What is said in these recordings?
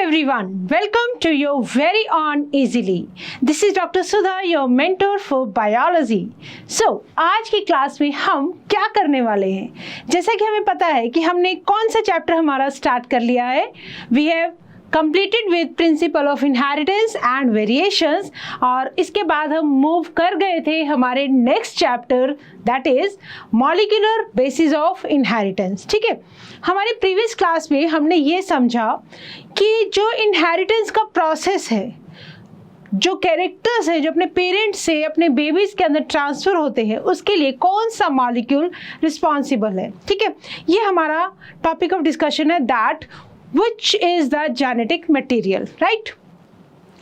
everyone, welcome to your very own Easily. This is Dr. Sudha, your mentor for biology. So, आज की class में हम क्या करने वाले हैं? जैसा कि हमें पता है कि हमने कौन सा चैप्टर हमारा स्टार्ट कर लिया है. We have completed with principle of inheritance and variations और इसके बाद हम मूव कर गए थे हमारे next chapter that is molecular basis of inheritance. ठीक है, हमारी प्रीवियस क्लास में हमने ये समझा कि जो इनहेरिटेंस का प्रोसेस है, जो कैरेक्टर्स है जो अपने पेरेंट्स से अपने बेबीज के अंदर ट्रांसफर होते हैं, उसके लिए कौन सा मॉलिक्यूल रिस्पॉन्सिबल है. ठीक है, ये हमारा टॉपिक ऑफ डिस्कशन है that which is the genetic material, right?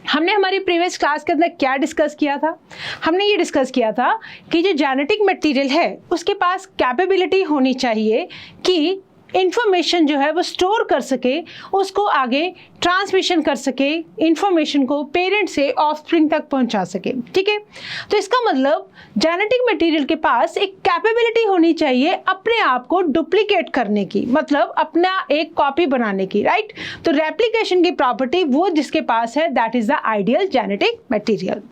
हमने हमारी प्रीवियस क्लास के अंदर क्या डिस्कस किया था? हमने ये डिस्कस किया था कि जो जेनेटिक मटेरियल है उसके पास कैपेबिलिटी होनी चाहिए कि इंफॉर्मेशन जो है वो स्टोर कर सके, उसको आगे ट्रांसमिशन कर सके, इंफॉर्मेशन को पेरेंट से ऑफस्प्रिंग तक पहुंचा सके. ठीक है, तो इसका मतलब जेनेटिक मटेरियल के पास एक कैपेबिलिटी होनी चाहिए अपने आप को डुप्लीकेट करने की, मतलब अपना एक कॉपी बनाने की, राइट? तो रेप्लिकेशन की प्रॉपर्टी वो जिसके पास है that is the ideal genetic material.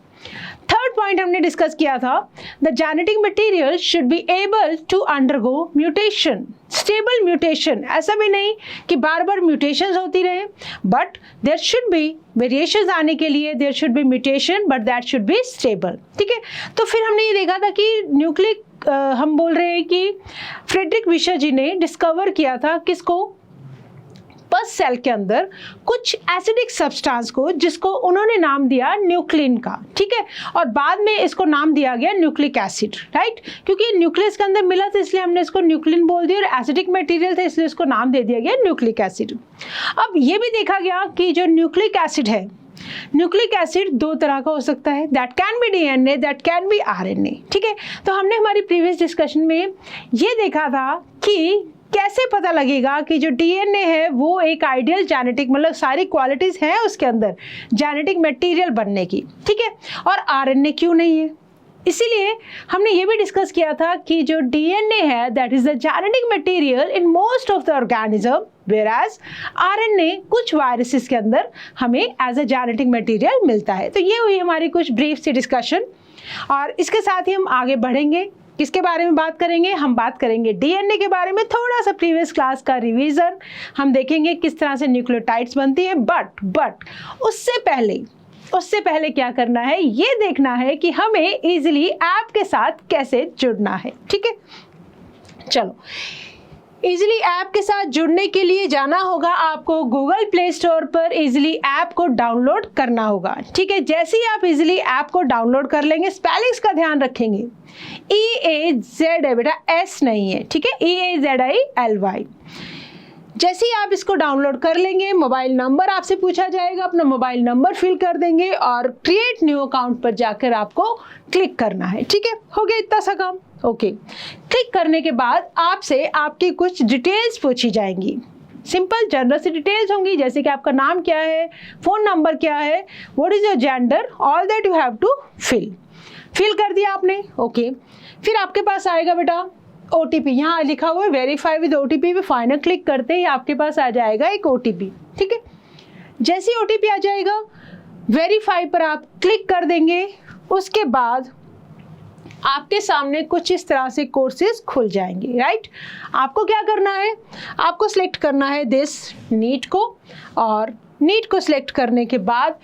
Third point हमने डिस्कस किया था, the genetic material should be able to undergo mutation, stable mutation. ऐसा भी नहीं कि बार बार म्यूटेशंस होती रहे, but there should be variations आने के लिए there should be mutation, but that should be stable. ठीक है, तो फिर हमने ये देखा था कि न्यूक्लिक हम बोल रहे हैं कि फ्रेडरिक विशर जी ने डिस्कवर किया था किसको, पस सेल के अंदर कुछ एसिडिक सब्सटेंस को, जिसको उन्होंने नाम दिया न्यूक्लिन का. ठीक है, और बाद में इसको नाम दिया गया न्यूक्लिक एसिड, राइट? क्योंकि न्यूक्लियस के अंदर मिला था इसलिए हमने इसको न्यूक्लिन बोल दिया, और एसिडिक मटेरियल था इसलिए इसको नाम दे दिया गया न्यूक्लिक एसिड. अब ये भी देखा गया कि जो न्यूक्लिक एसिड है, न्यूक्लिक एसिड दो तरह का हो सकता है, that can be DNA, that can be RNA. ठीक है, तो हमने हमारी प्रीवियस डिस्कशन में ये देखा था कि कैसे पता लगेगा कि जो डीएनए है वो एक आइडियल जेनेटिक, मतलब सारी क्वालिटीज हैं उसके अंदर जेनेटिक मटेरियल बनने की. ठीक है, और आरएनए क्यों नहीं है? इसीलिए हमने ये भी डिस्कस किया था कि जो डीएनए है that is the genetic material in most of the organism, whereas RNA कुछ वायरसेस के अंदर हमें एज अ जेनेटिक मटेरियल मिलता है. तो ये हुई हमारी कुछ ब्रीफ सी डिस्कशन, और इसके साथ ही हम आगे बढ़ेंगे. किसके बारे में बात करेंगे? हम बात करेंगे डीएनए के बारे में, थोड़ा सा प्रीवियस क्लास का रिवीजन, हम देखेंगे किस तरह से न्यूक्लियोटाइड्स बनती है. बट उससे पहले क्या करना है, ये देखना है कि हमें इजीली ऐप के साथ कैसे जुड़ना है. ठीक है, चलो इजीली ऐप के साथ जुड़ने के लिए जाना होगा आपको गूगल प्ले स्टोर पर, इजीली ऐप को डाउनलोड करना होगा. ठीक है, जैसे ही आप इजीली ऐप को डाउनलोड कर लेंगे, स्पेलिंग्स का ध्यान रखेंगे, EAZ बेटा, S नहीं है. ठीक है, EAZILY. जैसे ही आप इसको डाउनलोड कर लेंगे, मोबाइल नंबर आपसे पूछा जाएगा, अपना मोबाइल नंबर फिल कर देंगे और क्रिएट न्यू अकाउंट पर जाकर आपको क्लिक करना है. ठीक है, हो गया इतना सा काम. ओके, क्लिक करने के बाद आपसे आपकी कुछ डिटेल्स पूछी जाएंगी, सिंपल जनरल सी डिटेल्स होंगी, जैसे कि आपका नाम क्या है, फ़ोन नंबर क्या है, what is your gender, all that you have to fill कर दिया आपने. ओके, फिर आपके पास आएगा बेटा OTP, यहाँ लिखा हुआ है वेरीफाई विद OTP पे फाइनल क्लिक करते ही आपके पास आ जाएगा एक OTP. ठीक है, जैसे ही OTP आ जाएगा, वेरीफाई पर आप क्लिक कर देंगे. उसके बाद आपके सामने कुछ इस तरह से कोर्सेज खुल जाएंगे, राइट? आपको क्या करना है, आपको सिलेक्ट करना है दिस नीट को, और नीट को सिलेक्ट करने के बाद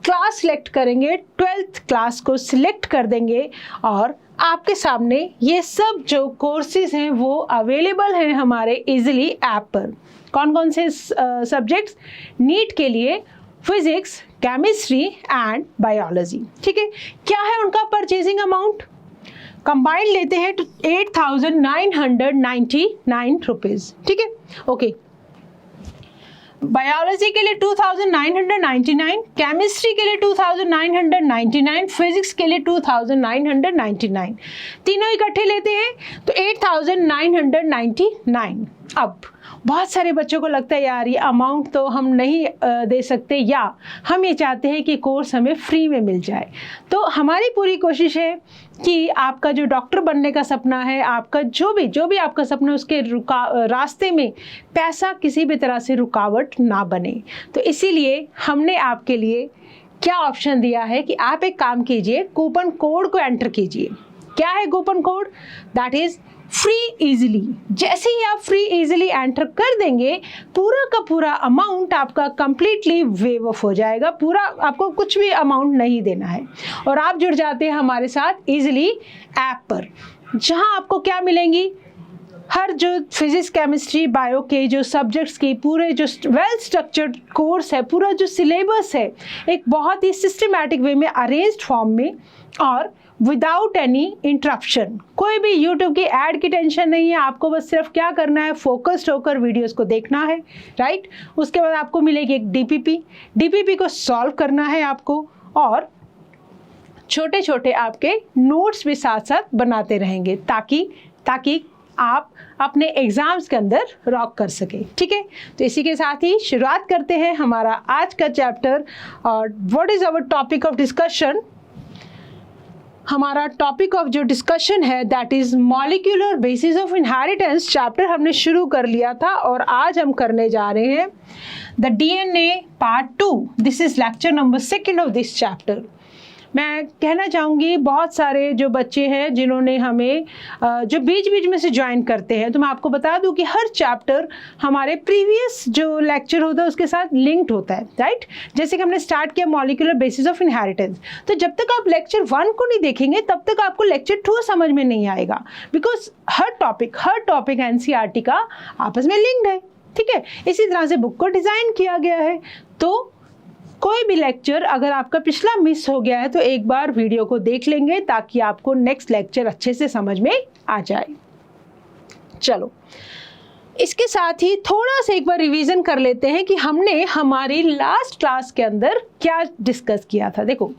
क्लास सिलेक्ट करेंगे, 12th क्लास को सिलेक्ट कर देंगे, और आपके सामने ये सब जो कोर्सेज हैं वो अवेलेबल हैं हमारे इजीली ऐप पर. कौन कौन से सब्जेक्ट्स? नीट के लिए फिजिक्स, केमिस्ट्री एंड बायोलॉजी. ठीक है, क्या है उनका परचेजिंग अमाउंट? कंबाइंड लेते हैं तो 8,999 रुपीज़. ठीक है, ओके. बायोलॉजी के लिए 2,999, केमिस्ट्री के लिए 2,999, फिजिक्स के लिए 2,999. तीनों इकट्ठे लेते हैं तो 8,999. अब बहुत सारे बच्चों को लगता है यार ये अमाउंट तो हम नहीं दे सकते, या हम ये चाहते हैं कि कोर्स हमें फ्री में मिल जाए। तो हमारी पूरी कोशिश है कि आपका जो डॉक्टर बनने का सपना है, आपका जो भी आपका सपना है, उसके रास्ते में पैसा किसी भी तरह से रुकावट ना बने। तो इसीलिए हमने आपके लिए क्या ऑप्शन दिया है कि आप एक काम कीजिए, कूपन कोड को एंटर कीजिए। क्या है coupon code? That is free easily. जैसे ही आप फ्री इजीली एंटर कर देंगे, पूरा का पूरा अमाउंट आपका कंप्लीटली वेव ऑफ हो जाएगा। पूरा आपको कुछ भी अमाउंट नहीं देना है और आप जुड़ जाते हैं हमारे साथ इजीली ऐप पर, जहां आपको क्या मिलेंगी, हर जो फिजिक्स केमिस्ट्री बायो के जो सब्जेक्ट्स की पूरे जो वेल स्ट्रक्चर्ड कोर्स है, पूरा जो सिलेबस है, एक बहुत ही सिस्टमैटिक वे में अरेंज्ड फॉर्म में और विदाउट एनी इंटरप्शन। कोई भी यूट्यूब की ऐड की टेंशन नहीं है, आपको बस सिर्फ क्या करना है, फोकस्ड होकर वीडियोस को देखना है, राइट। उसके बाद आपको मिलेगी एक डीपीपी को सॉल्व करना है आपको, और छोटे छोटे आपके नोट्स भी साथ साथ बनाते रहेंगे ताकि आप अपने एग्जाम्स के अंदर रॉक कर सके। ठीक है, तो इसी के साथ ही शुरुआत करते हैं हमारा आज का चैप्टर। और what is our topic of discussion? हमारा टॉपिक ऑफ जो डिस्कशन है that is molecular basis of inheritance chapter हमने शुरू कर लिया था और आज हम करने जा रहे हैं the DNA part 2। This is lecture number 2 of this chapter. मैं कहना चाहूँगी बहुत सारे जो बच्चे हैं जिन्होंने हमें जो बीच में से ज्वाइन करते हैं, तो मैं आपको बता दूं कि हर चैप्टर हमारे प्रीवियस जो लेक्चर होता है उसके साथ लिंक्ड होता है, राइट। जैसे कि हमने स्टार्ट किया मॉलिक्यूलर बेसिस ऑफ इनहेरिटेंस, तो जब तक आप लेक्चर 1 को नहीं देखेंगे तब तक आपको लेक्चर 2 समझ में नहीं आएगा, बिकॉज हर टॉपिक एनसीईआरटी का आपस में लिंक्ड है। ठीक है, इसी तरह से बुक को डिज़ाइन किया गया है। तो कोई भी लेक्चर अगर आपका पिछला मिस हो गया है तो एक बार वीडियो को देख लेंगे ताकि आपको नेक्स्ट लेक्चर अच्छे से समझ में आ जाए। चलो, इसके साथ ही थोड़ा सा एक बार रिवीजन कर लेते हैं कि हमने हमारी लास्ट क्लास के अंदर क्या डिस्कस किया था। देखो,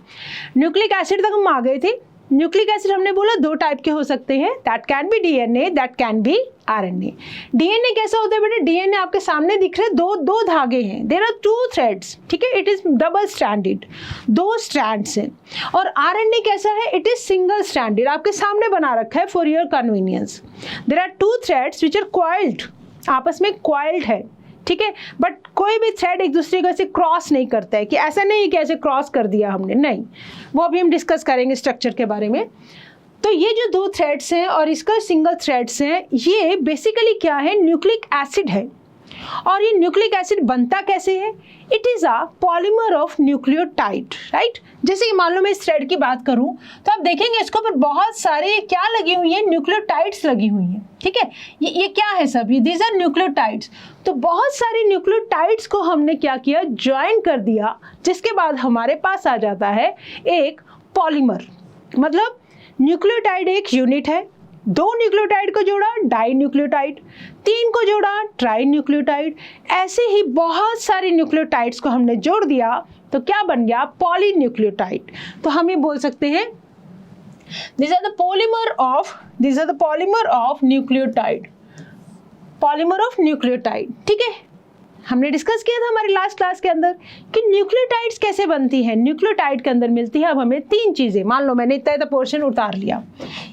न्यूक्लिक एसिड तक हम आ गए थे। न्यूक्लिक एसिड हमने बोला 2 टाइप के हो सकते हैं, that can be DNA, that can be RNA. DNA कैसा होता है बेटा? डीएनए आपके सामने दिख रहे दो धागे हैं, देयर आर 2 थ्रेड्स। ठीक है, it is double stranded, 2 strands हैं। और आरएनए कैसा है? इट इज सिंगल स्ट्रैंडेड, आपके सामने बना रखा है for your convenience. There are 2 threads which are coiled, आपस में कॉइल्ड है। ठीक है, बट कोई भी थ्रेड एक दूसरे को ऐसे क्रॉस नहीं करता है कि ऐसा नहीं कि ऐसे क्रॉस कर दिया हमने, नहीं, वो अभी हम डिस्कस करेंगे स्ट्रक्चर के बारे में। तो ये जो 2 थ्रेड्स हैं और इसका सिंगल थ्रेड्स हैं, ये बेसिकली क्या है? न्यूक्लिक एसिड है। और ये न्यूक्लिक एसिड बनता कैसे है? It is a polymer of nucleotide, right. जैसे कि मान लो मैं इस थ्रेड की बात करूं तो आप देखेंगे इसके ऊपर बहुत सारे क्या लगी हुई हैं? न्यूक्लियोटाइड्स लगी हुई हैं। ठीक है, ये क्या है सब? ये दीज आर न्यूक्लियोटाइड्स। तो बहुत सारे न्यूक्लियोटाइड्स को हमने क्या किया? ज्वाइन कर दिया, जिसके बाद हमारे पास आ जाता है एक पॉलीमर। मतलब न्यूक्लियोटाइड एक यूनिट है, 2 न्यूक्लियोटाइड को जोड़ा डाई न्यूक्लियोटाइड, 3 को जोड़ा ट्राई न्यूक्लियोटाइड, ऐसे ही बहुत सारे न्यूक्लियोटाइड्स को हमने जोड़ दिया तो क्या बन गया? पॉलीन्यूक्लियोटाइड। तो हम ये बोल सकते हैं these are the polymer of nucleotide, polymer of nucleotide. ठीक है, हमने डिस्कस किया था हमारी लास्ट क्लास के अंदर कि न्यूक्लियोटाइड्स कैसे बनती हैं। न्यूक्लियोटाइड के अंदर मिलती है अब हमें 3 चीज़ें। मान लो मैंने इतना पोर्शन उतार लिया,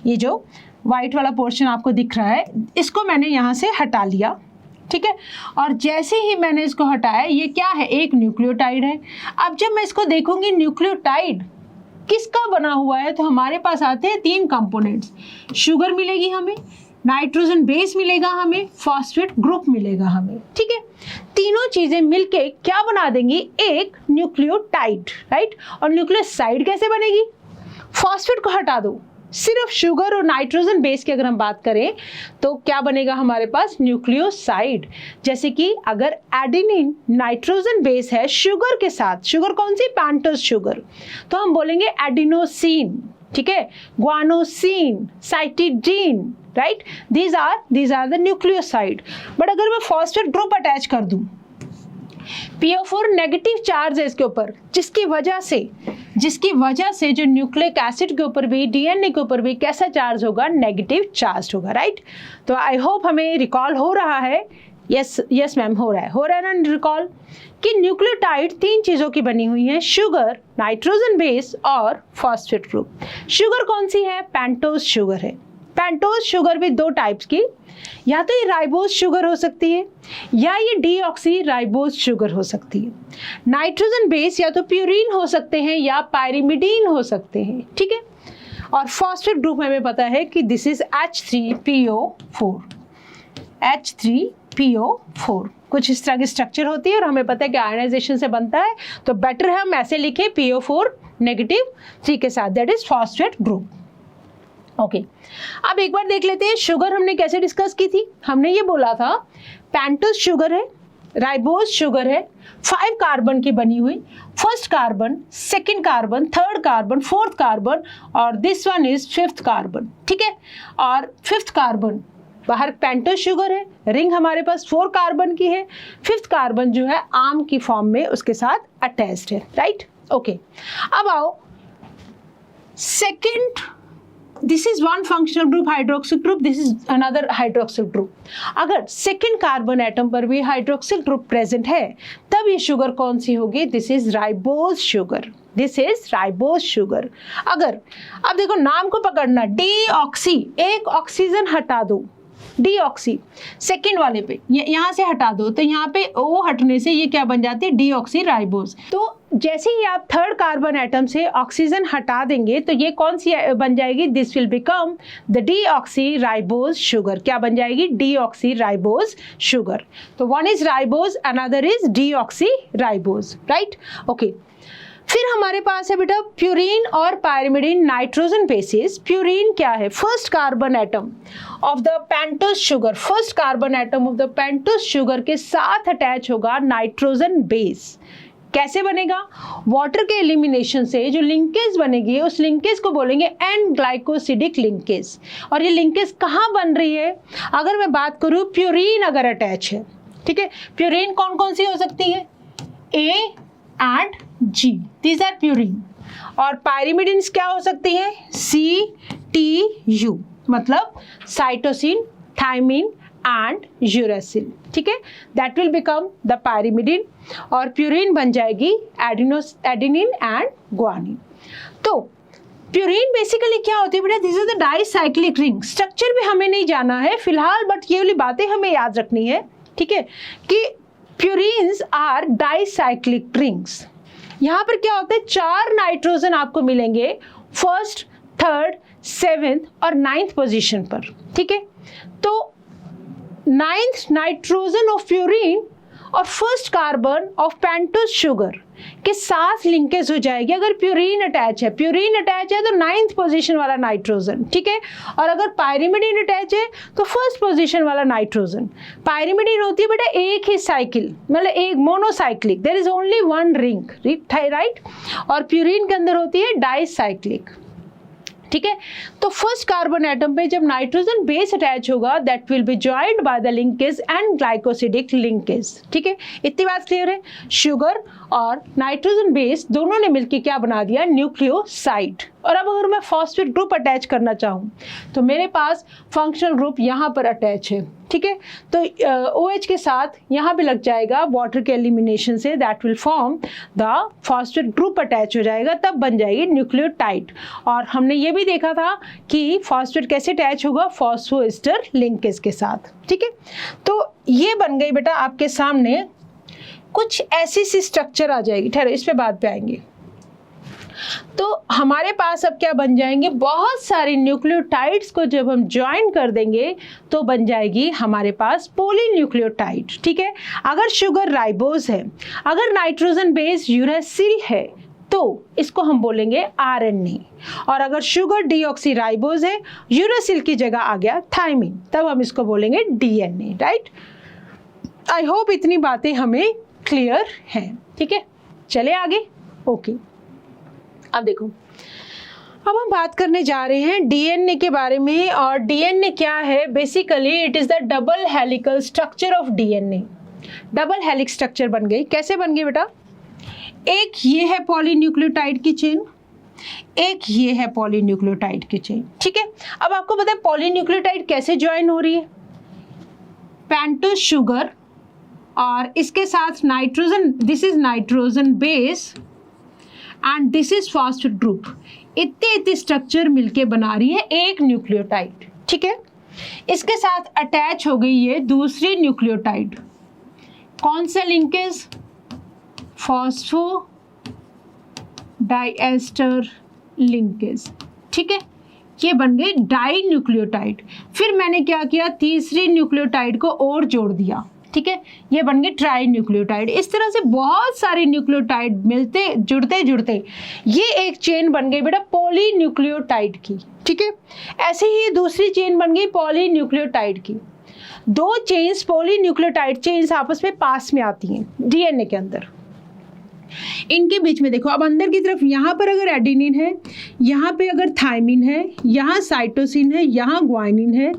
ये जो वाइट वाला पोर्शन आपको दिख रहा है इसको मैंने यहाँ से हटा लिया। ठीक है, और जैसे ही मैंने इसको हटाया, ये क्या है? एक न्यूक्लियोटाइड है। अब जब मैं इसको देखूंगी न्यूक्लियोटाइड किसका बना हुआ है, तो हमारे पास आते हैं 3 कंपोनेंट्स। शुगर मिलेगी हमें, नाइट्रोजन बेस मिलेगा हमें, फॉस्फेट ग्रुप मिलेगा हमें। ठीक है, तीनों चीजें मिलके क्या बना देंगी? एक न्यूक्लियोटाइड, राइट। और न्यूक्लियोसाइड कैसे बनेगी? फॉस्फेट को हटा दो, सिर्फ शुगर और नाइट्रोजन बेस की अगर हम बात करें तो क्या बनेगा हमारे पास? न्यूक्लियोसाइड। जैसे कि अगर एडेनिन नाइट्रोजन बेस है शुगर के साथ, शुगर कौन सी? पेंटोस शुगर, तो हम बोलेंगे एडिनोसिन। ठीक है, guanosine, cytidine, right. These are the nucleoside. But अगर मैं फॉस्फेट ग्रुप अटैच कर दूं, PO4 नेगेटिव चार्ज है इसके ऊपर, जिसकी वजह से जो न्यूक्लिक एसिड के ऊपर भी, डीएनए के ऊपर भी कैसा चार्ज होगा? नेगेटिव चार्ज होगा, राइट। तो आई होप हमें रिकॉल हो रहा है यस मैम, हो रहा है ना। रिकॉल कि न्यूक्लियोटाइड 3 चीज़ों की बनी हुई है, शुगर, नाइट्रोजन बेस और फॉस्फेट ग्रुप। शुगर कौन सी है? पेंटोज शुगर है। पेंटोज शुगर भी 2 टाइप्स की, या तो ये राइबोज शुगर हो सकती है या ये डीऑक्सी राइबोज शुगर हो सकती है। नाइट्रोजन बेस या तो प्यूरीन हो सकते हैं या पायरिमिडीन हो सकते हैं, ठीक है। और फॉस्फेट ग्रुप हमें पता है कि दिस इज H3PO4। H3PO4 कुछ इस तरह की स्ट्रक्चर होती है और हमें पता है कि आयनाइजेशन से बनता है, तो बेटर है हम ऐसे लिखें PO4 नेगेटिव 3 के साथ, that is phosphate group. Okay, अब एक बार देख लेते हैं शुगर हमने कैसे डिस्कस की थी। हमने ये बोला था पेंटोज शुगर है, राइबोज शुगर है, 5 कार्बन की बनी हुई, first carbon, second carbon, third carbon, fourth carbon और this one is 5th carbon, ठीक है। और 5th कार्बन बाहर पेंटोज शुगर है, रिंग हमारे पास 4 कार्बन की है, 5th कार्बन जो है आर्म की फॉर्म में उसके साथ अटैच्ड है, राइट। ओके, अब आओ second, this is one functional group hydroxyl group, this is another hydroxyl group. अगर सेकंड कार्बन एटम पर भी हाइड्रोक्सिल ग्रुप प्रेजेंट है तब ये शुगर कौन सी होगी? This is ribose sugar, this is ribose sugar. अगर अब देखो नाम को पकड़ना, डीऑक्सी, एक ऑक्सीजन हटा दो, डीऑक्सी सेकेंड वाले पे यहाँ से हटा दो, तो यहाँ पे ओ हटने से ये क्या बन जाती है? Deoxyribose. तो जैसे ही आप थर्ड कार्बन एटम से ऑक्सीजन हटा देंगे तो ये कौन सी बन जाएगी? This will become the deoxyribose sugar. क्या बन जाएगी? Deoxyribose sugar. तो one is ribose, another is deoxyribose, right. Okay, फिर हमारे पास है बेटा प्यूरीन और पायरिमिडीन नाइट्रोजन बेसिस। प्यूरीन क्या है? First carbon atom of the pentose sugar, first carbon atom of the pentose sugar के साथ अटैच होगा नाइट्रोजन बेस। कैसे बनेगा? वाटर के एलिमिनेशन से जो लिंकेज बनेगी उस लिंकेज को बोलेंगे एन ग्लाइकोसिडिक लिंकेज। और ये लिंकेज कहाँ बन रही है? अगर मैं बात करूँ प्यूरीन अगर अटैच है, ठीक है, प्यूरीन कौन कौन सी हो सकती है? A and G, these are purine. और पायरिमिडीन्स क्या हो सकती है? CTU, मतलब साइटोसिन, थायमिन एंड यूरेसिल, ठीक है, that will become the pyrimidine. और प्यूरीन बन जाएगी एडेनिन एंड ग्वानिन। तो प्यूरीन बेसिकली क्या होती है बेटा? This is the dicyclic ring. Structure भी हमें नहीं जाना है फिलहाल, बट ये वाली बातें हमें याद रखनी है, ठीक है, कि प्यूरीन्स आर डाइसाइक्लिक रिंग्स। यहाँ पर क्या होता है? 4 नाइट्रोजन आपको मिलेंगे फर्स्ट, थर्ड, 7th और 9th पोजीशन पर, ठीक है। तो 9th नाइट्रोजन ऑफ प्यूरीन और first carbon of pentose sugar के साथ लिंकेज हो जाएगी अगर प्यूरीन अटैच है। प्यूरीन अटैच है तो 9th पोजीशन वाला नाइट्रोजन, ठीक है। और अगर पायरिमिडीन अटैच है तो फर्स्ट पोजीशन वाला नाइट्रोजन। पायरिमिडीन होती है बेटा एक ही साइकिल, मतलब एक monocyclic, there is only one ring, right. और प्यूरीन के अंदर होती है डाइसाइक्लिक, ठीक है। तो फर्स्ट कार्बन एटम पे जब नाइट्रोजन बेस अटैच होगा that will be joined by the linkage and glycosidic linkage, ठीक है। इतनी बात क्लियर है? शुगर और नाइट्रोजन बेस दोनों ने मिलकर क्या बना दिया? न्यूक्लियोसाइड। और अब अगर मैं फॉस्फेट ग्रुप अटैच करना चाहूँ तो मेरे पास फंक्शनल ग्रुप यहाँ पर अटैच है, ठीक है। तो OH के साथ यहाँ पे लग जाएगा वाटर के एलिमिनेशन से, that will form the phosphate group attach हो जाएगा, तब बन जाएगी न्यूक्लियोटाइड। और हमने ये भी देखा था कि फॉस्फेट कैसे अटैच होगा? फॉस्फोएस्टर लिंकेज के साथ, ठीक है। तो ये बन गई बेटा आपके सामने कुछ ऐसी सी स्ट्रक्चर आ जाएगी। ठहरो, इस पे बात पे आएंगे। तो हमारे पास अब क्या बन जाएंगे? बहुत सारी न्यूक्लियोटाइड्स को जब हम ज्वाइन कर देंगे तो बन जाएगी हमारे पास पॉलीन्यूक्लियोटाइड, ठीक है। अगर शुगर राइबोज है, अगर नाइट्रोजन बेस यूरेसिल है तो इसको हम बोलेंगे RNA। और अगर शुगर डीऑक्सी राइबोज है, यूरेसिल की जगह आ गया थायमिन, तब हम इसको बोलेंगे DNA, राइट। आई होप इतनी बातें हमें क्लियर हैं, ठीक है। चले आगे। ओके, अब देखो, अब हम बात करने जा रहे हैं DNA के बारे में। और DNA क्या है? Basically it is the double helical structure of DNA। Double helix structure बन गई। कैसे बन गई बेटा? एक ये है पॉलीन्यूक्लियोटाइड की चेन, एक ये है पॉलीन्यूक्लियोटाइड की चेन, ठीक है। अब आपको पता है पॉलीन्यूक्लियोटाइड कैसे ज्वाइन हो रही है? पेंटोस शुगर और इसके साथ nitrogen, this is nitrogen base and this is phosphate group. इतने स्ट्रक्चर मिलके बना रही है एक न्यूक्लियोटाइड, ठीक है। इसके साथ अटैच हो गई ये दूसरी न्यूक्लियोटाइड, कौन सा लिंकेज, फॉस्फो डाइएस्टर लिंकेज, ठीक है। ये बन गई डाई न्यूक्लियोटाइड। फिर मैंने क्या किया, तीसरी न्यूक्लियोटाइड को और जोड़ दिया, ठीक है, ये बन गई ट्राई न्यूक्लियोटाइड। इस तरह से बहुत सारी न्यूक्लियोटाइड मिलते जुड़ते जुड़ते ये एक चेन बन गई बेटा पॉली न्यूक्लियोटाइड की, ठीक है। ऐसे ही दूसरी चेन बन गई पॉली न्यूक्लियोटाइड की। दो चेन्स पॉली न्यूक्लियोटाइड चेन्स आपस में पास में आती हैं डीएनए के अंदर। इनके बीच में देखो, अब अंदर की तरफ यहाँ पर अगर एडेनिन है, यहाँ पे अगर थायमिन है, यहाँ साइटोसिन है, यहाँ ग्वाइनिन है,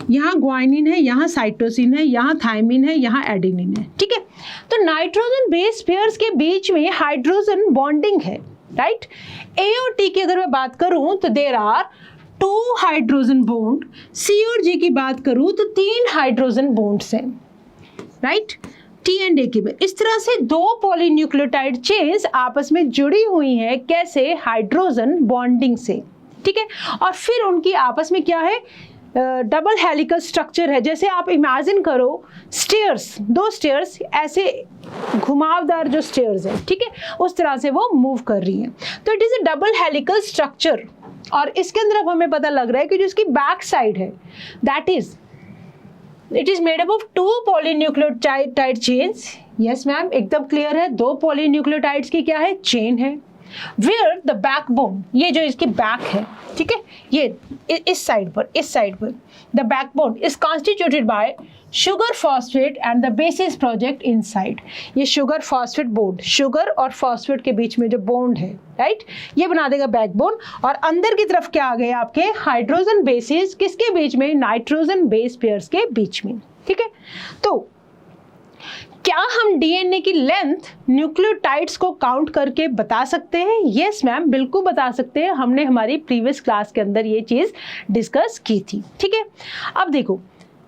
यहाँ ग्वाइनिन है, यहाँ साइटोसिन है, यहाँ थायमिन है, यहाँ एडेनिन है, ठीक है। तो नाइट्रोजन बेस पेयर्स के बीच में हाइड्रोजन बॉन्डिंग है, राइट। ए और टी की अगर मैं बात करूँ तो देयर आर 2 हाइड्रोजन बॉन्ड। सी और जी की बात करूँ तो 3 हाइड्रोजन बॉन्ड्स हैं, राइट, टी एंड ए के में। इस तरह से 2 पॉलीन्यूक्लियोटाइड चेन्स आपस में जुड़ी हुई हैं, कैसे, हाइड्रोजन बॉन्डिंग से, ठीक है। और फिर उनकी आपस में क्या है, डबल हेलिकल स्ट्रक्चर है। जैसे आप इमेजिन करो स्टेयर्स, 2 स्टेयर्स ऐसे घुमावदार जो स्टेयर्स है, ठीक है, उस तरह से वो मूव कर रही हैं। तो it is a double helical structure. और इसके अंदर अब हमें पता लग रहा है कि जो इसकी बैक साइड है that is it is made up of 2 polynucleotide chains. Yes ma'am, एकदम क्लियर है, 2 पॉलीन्यूक्लियोटाइड्स की क्या है, चेन है। वेयर द बैकबोन, ये जो इसकी बैक है, ठीक है, ये इस साइड पर the backbone is constituted by sugar phosphate and the basis project inside. ये शुगर फॉस्फेट बॉन्ड, शुगर और फॉस्फेट के बीच में जो बॉन्ड है, राइट, ये बना देगा बैकबोन। और अंदर की तरफ क्या आ गए आपके हाइड्रोजन बेसिस, किसके बीच में, नाइट्रोजन बेस पेयर्स के बीच में, ठीक है। तो क्या हम डीएनए की लेंथ न्यूक्लियोटाइड्स को काउंट करके बता सकते हैं? यस मैम, बिल्कुल बता सकते हैं। हमने हमारी प्रीवियस क्लास के अंदर ये चीज़ डिस्कस की थी, ठीक है। अब देखो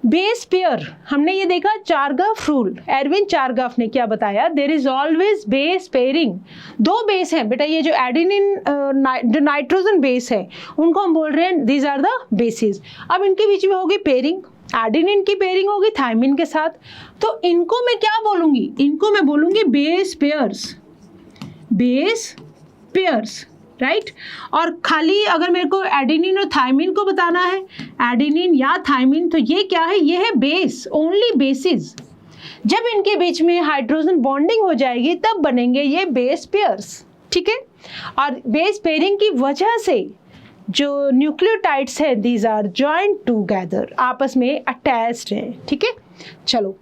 बेस पेयर, हमने ये देखा चारगाफ रूल, एरविन चारगाफ ने क्या बताया, there is always base pairing. 2 base हैं बेटा, ये जो एडेनिन जो नाइट्रोजन बेस है उनको हम बोल रहे हैं दीज आर द बेसिस। अब इनके बीच में होगी पेयरिंग, एडेनिन की पेयरिंग होगी थायमिन के साथ। तो इनको मैं क्या बोलूँगी, इनको मैं बोलूँगी base pairs, base pairs, right. और खाली अगर मेरे को एडेनिन और थायमिन को बताना है, एडेनिन या थायमिन, तो ये क्या है, ये है बेस, ओनली बेसिस। जब इनके बीच में हाइड्रोजन बॉन्डिंग हो जाएगी तब बनेंगे ये बेस पेयर्स, ठीक है। और बेस पेयरिंग की वजह से जो न्यूक्लियोटाइड्स है दीज आर जॉइंट टूगेदर, आपस में अटैच्ड है, ठीक है। चलो,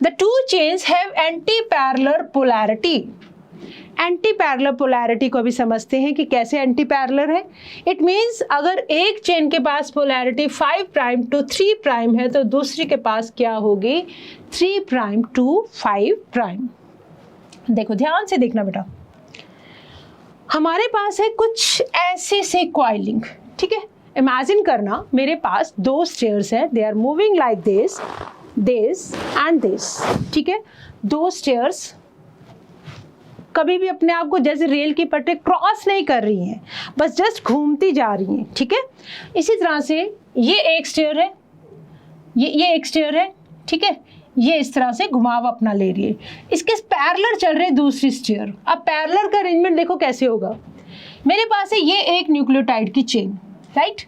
the 2 chains have anti parallel polarity. Anti parallel polarity को अभी समझते हैं कि कैसे एंटी पैरेलल है। इट मीन्स अगर एक चेन के पास पोलैरिटी 5 प्राइम टू 3 प्राइम है तो दूसरी के पास क्या होगी, 3 प्राइम टू 5 प्राइम। देखो ध्यान से देखना बेटा, हमारे पास है कुछ ऐसे से कॉइलिंग, ठीक है। इमेजिन करना मेरे पास 2 स्टेयर्स हैं, they are moving like this, this and this, ठीक है। 2 स्टेयर्स कभी भी अपने आप को जैसे रेल की पटरी क्रॉस नहीं कर रही हैं, बस जस्ट घूमती जा रही हैं, ठीक है। इसी तरह से ये एक स्टेयर है, ये एक स्टेयर है, ठीक है, ये इस तरह से घुमाव अपना ले रही है, इसके पैरेलल चल रहे दूसरी स्टेयर। अब पैरेलल का अरेंजमेंट देखो कैसे होगा। मेरे पास है ये एक न्यूक्लियोटाइड की चेन, राइट।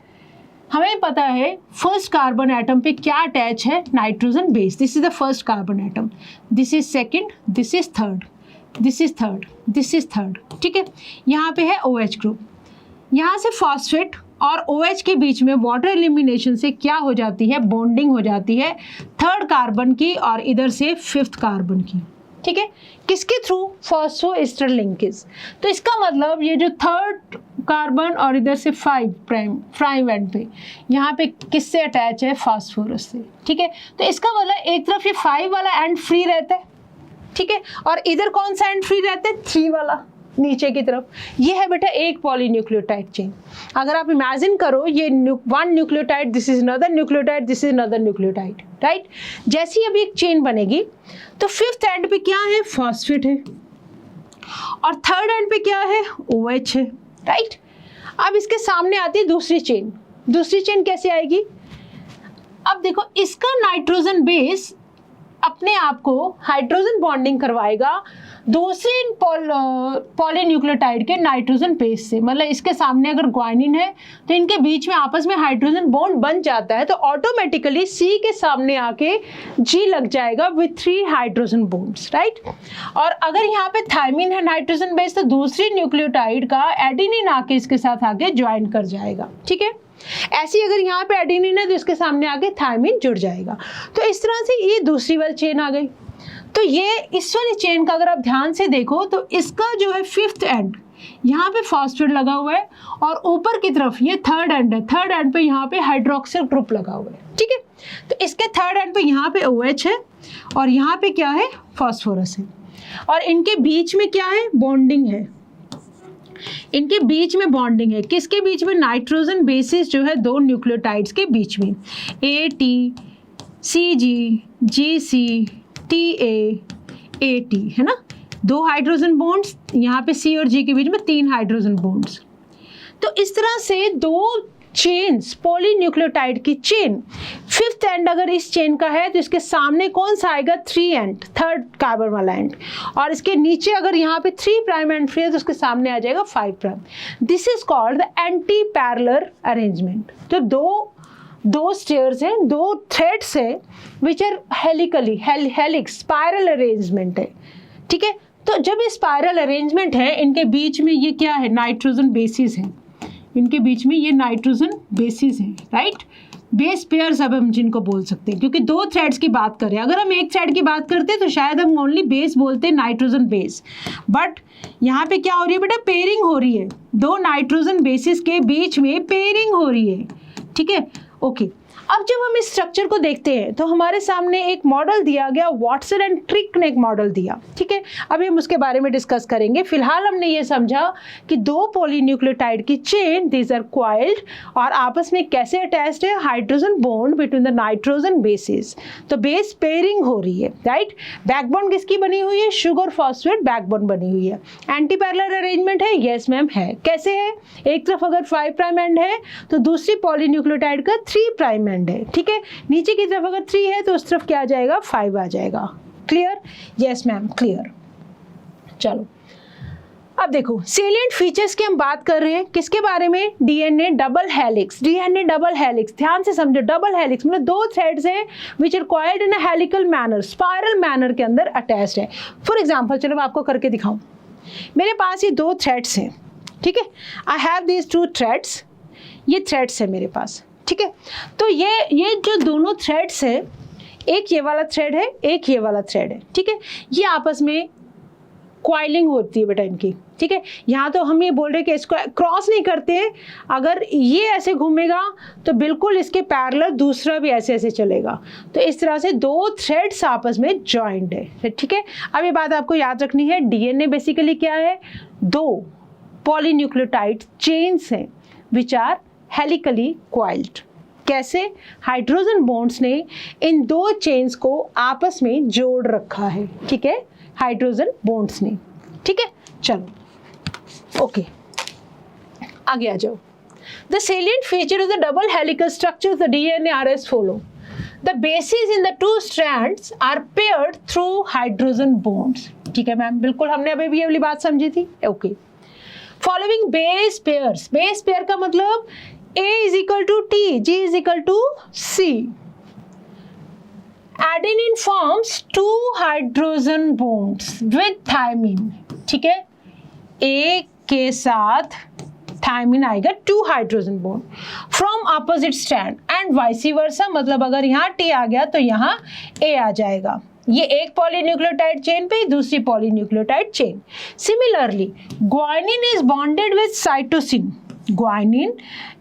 हमें पता है फर्स्ट कार्बन एटम पे क्या अटैच है, nitrogen base, this is the first carbon atom, this is second, this is third, this is third, this is third, ठीक है। यहाँ पे है OH ग्रुप, यहाँ से फॉस्फेट और OH के बीच में वाटर एलिमिनेशन से क्या हो जाती है, बॉन्डिंग हो जाती है 3rd कार्बन की और इधर से 5th कार्बन की, ठीक है। किसके थ्रू, फॉस्फोएस्टर लिंकेज। तो इसका मतलब ये जो 3rd कार्बन और इधर से 5 प्राइम एंड पे यहाँ पे किससे अटैच है, फास्फोरस से, ठीक है। तो इसका मतलब एक तरफ ये 5 वाला एंड फ्री रहता है, ठीक है, और इधर कौन सा एंड फ्री रहता है, 3 वाला, नीचे की तरफ, ये है बेटा एक पॉलीन्यूक्लियोटाइड चेन। अगर आप इमेजिन करो ये one nucleotide, this is another nucleotide, this is another nucleotide, right. जैसे ही अभी एक चेन बनेगी तो फिफ्थ एंड पे क्या है, फॉस्फेट है, और थर्ड एंड पे क्या है, OH है, राइट। अब इसके सामने आती है दूसरी चेन। दूसरी चेन कैसे आएगी, अब देखो इसका नाइट्रोजन बेस अपने आप को हाइड्रोजन बॉन्डिंग करवाएगा दूसरे पॉलीन्यूक्लियोटाइड के नाइट्रोजन बेस से। मतलब इसके सामने अगर ग्वानिन है तो इनके बीच में आपस में हाइड्रोजन बॉन्ड बन जाता है, तो ऑटोमेटिकली C के सामने आके G लग जाएगा विथ 3 हाइड्रोजन बॉन्ड्स, राइट। और अगर यहाँ पे थायमिन है नाइट्रोजन बेस, तो दूसरी न्यूक्लियोटाइड का एडिनिन आके इसके साथ आके ज्वाइन कर जाएगा, ठीक है। ऐसी अगर यहाँ पे एडिनिन है तो इसके सामने आके थायमिन जुड़ जाएगा। तो इस तरह से ये दूसरी वाली चेन आ गई। तो ये इस वाली चेन का अगर आप ध्यान से देखो तो इसका जो है फिफ्थ एंड यहाँ पे फॉस्फेट लगा हुआ है, और ऊपर की तरफ ये थर्ड एंड है, थर्ड एंड पे यहाँ पे हाइड्रोक्सिल ग्रुप लगा हुआ है, ठीक है। तो इसके थर्ड एंड पे यहाँ पे OH है और यहाँ पे क्या है, फॉस्फोरस है, और इनके बीच में क्या है, बॉन्डिंग है। इनके बीच में बॉन्डिंग है, किसके बीच में, नाइट्रोजन बेसिस जो है दो न्यूक्लियोटाइड्स के बीच में, ATCG GC TA है ना, 2 हाइड्रोजन बॉन्ड्स, यहाँ पे C और G के बीच में 3 हाइड्रोजन बॉन्ड्स। तो इस तरह से 2 चेन्स, पॉलीन्यूक्लियोटाइड की चेन, फिफ्थ एंड अगर इस चेन का है तो इसके सामने कौन सा आएगा, 3 एंड, थर्ड कार्बन वाला एंड, और इसके नीचे अगर यहाँ पे 3 प्राइम एंड फ्री है तो उसके सामने आ जाएगा 5 prime. This is called the anti parallel arrangement. तो दो स्टेयर्स हैं, 2 थ्रेड्स हैं which are helically, helix spiral arrangement है, ठीक है। तो जब ये स्पाइरल अरेंजमेंट है, इनके बीच में ये क्या है, नाइट्रोजन बेसिस है, इनके बीच में ये नाइट्रोजन बेसिस है, राइट। बेस पेयर्स अब हम जिनको बोल सकते हैं, क्योंकि 2 थ्रेड्स की बात करें, अगर हम एक थ्रेड की बात करते हैं तो शायद हम ओनली बेस बोलते हैं, नाइट्रोजन बेस, बट यहाँ पे क्या हो रही है बेटा, पेयरिंग हो रही है, 2 नाइट्रोजन बेसिस के बीच में पेयरिंग हो रही है, ठीक है, ओके। अब जब हम इस स्ट्रक्चर को देखते हैं तो हमारे सामने एक मॉडल दिया गया, वाटसन एंड क्रिक ने एक मॉडल दिया, ठीक है। अभी हम उसके बारे में डिस्कस करेंगे। फिलहाल हमने ये समझा कि 2 पॉलीन्यूक्लियोटाइड की चेन, दीज आर क्वाइल्ड, और आपस में कैसे अटैच्ड है, hydrogen bond between the nitrogen bases. तो बेस पेयरिंग हो रही है, राइट। बैकबोन किसकी बनी हुई है, शुगर फॉस्फेट बैकबोन बनी हुई है। एंटी पैरेलल अरेंजमेंट है, यस मैम है। कैसे है, एक तरफ अगर 5 प्राइम एंड है तो दूसरी पॉलीन्यूक्लियोटाइड का 3 प्राइम एंड है, ठीक है। नीचे की तरफ अगर 3 है तो उस तरफ क्या आ जाएगा, 5 आ जाएगा। Clear, yes ma'am, clear. चलो अब देखो सेलिएंट फीचर्स की हम बात कर रहे हैं, किसके बारे में, DNA double helix. DNA double helix, ध्यान से समझो, डबल हेलिक्स मतलब 2 थ्रेड्स हैं which are coiled in a helical manner, spiral manner के अंदर अटैच्ड है। फॉर एग्जांपल, चलो मैं आपको करके दिखाऊं। मेरे पास ये 2 थ्रेड्स हैं, ठीक है, आई हैव दीज 2 थ्रेड्स, ये थ्रेड्स है मेरे पास, ठीक है। तो ये जो दोनों थ्रेड्स है, एक ये वाला थ्रेड है, एक ये वाला थ्रेड है, ठीक है, ये आपस में क्वाइलिंग होती है बेटा इनकी, ठीक है। यहाँ तो हम ये बोल रहे हैं कि इसको क्रॉस नहीं करते हैं, अगर ये ऐसे घूमेगा तो बिल्कुल इसके पैरेलल दूसरा भी ऐसे ऐसे चलेगा। तो इस तरह से 2 थ्रेड्स आपस में जॉइंट है, ठीक है। अब ये बात आपको याद रखनी है, DNA बेसिकली क्या है, 2 पॉलीन्यूक्लियोटाइड चेन्स हैं विच आर हेलिकली क्वाइल्ड। कैसे, हाइड्रोजन बॉन्ड्स ने इन 2 चेन्स को आपस में जोड़ रखा है, ठीक है, हाइड्रोजन बॉन्ड्स ने, ठीक है। चलो ओके, आगे आ जाओ। The salient feature of the double helical structure of the DNA are as follow. The basis in the 2 strands are paired through hydrogen bonds, ठीक है मैम, बिल्कुल हमने अभी भी ये वाली बात समझी थी, okay. Following base pairs, base pair का मतलब A is equal to T, G is equal to C. Adenine forms 2 hydrogen bonds with thymine, ठीक है। A के साथ thymine आएगा, 2 hydrogen bond from opposite strand and vice versa, मतलब अगर यहाँ T आ गया तो यहाँ A आ जाएगा। ये एक पॉलीन्यूक्लियोटाइड चेन पे दूसरी polynucleotide chain. Similarly guanine is bonded with cytosine, guanine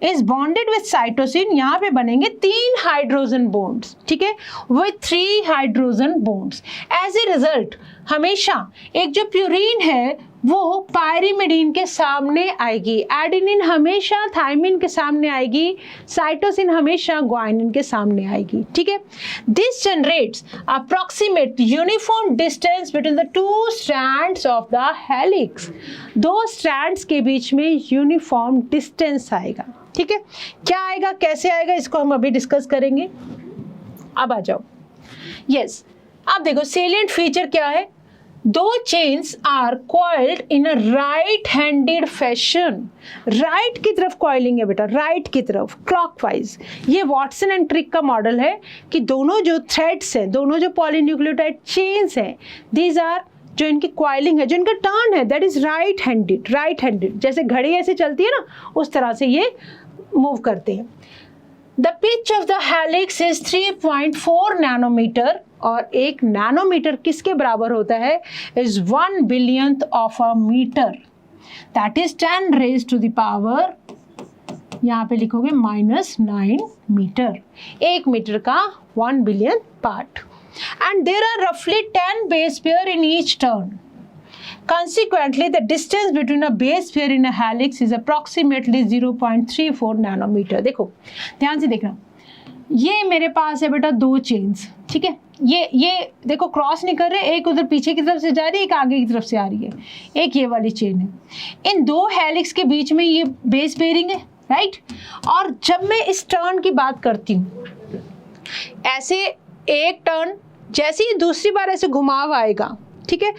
is bonded with cytosine, यहाँ पे बनेंगे 3 हाइड्रोजन बॉन्ड्स, ठीक है, with 3 hydrogen bonds. As a result हमेशा एक जो प्यूरीन है वो पायरिमिडीन के सामने आएगी, एडेनिन हमेशा थायमिन के सामने आएगी, साइटोसिन हमेशा ग्वानिन के सामने आएगी, ठीक है। This generates approximate uniform distance between the two strands of the helix. दो स्ट्रैंड्स के बीच में यूनिफॉर्म डिस्टेंस आएगा, ठीक है। क्या आएगा, कैसे आएगा, इसको हम अभी डिस्कस करेंगे। अब आ जाओ, यस, आप देखो सेलिएंट फीचर क्या है, दो chains are coiled in a right handed fashion. Right की तरफ कॉइलिंग है बेटा, राइट की तरफ क्लॉकवाइज। ये वॉटसन एंड क्रिक का मॉडल है कि दोनों जो थ्रेड्स हैं, दोनों जो पॉलीन्यूक्लियोटाइड चेन्स हैं, दीज आर, जो इनकी कॉइलिंग है, जो इनका टर्न है, that is right handed. Right handed जैसे घड़ी ऐसे चलती है ना, उस तरह से ये मूव करते हैं। The pitch of the helix is 3.4 nanometer, और एक नैनोमीटर किसके बराबर होता है, is 1 billionth of a meter, that is 10 raise to the power, यहाँ पे लिखोगे -9 मीटर। 1 मीटर का 1 billion part, and there are रफली 10 base pair in each turn. Consequently, the distance between a base pair in a helix is approximately 0.34 nanometer. देखो ध्यान से देखना, ये मेरे पास है बेटा दो चेन्स, ठीक है। ये देखो क्रॉस नहीं कर रहे, एक उधर पीछे की तरफ से जा रही है, एक आगे की तरफ से आ रही है, एक ये वाली चेन है। इन दो हेलिक्स के बीच में ये बेस पेयरिंग है, राइट। और जब मैं इस टर्न की बात करती हूँ, ऐसे एक टर्न, जैसे ही दूसरी बार ऐसे घुमाव आएगा, ठीक है,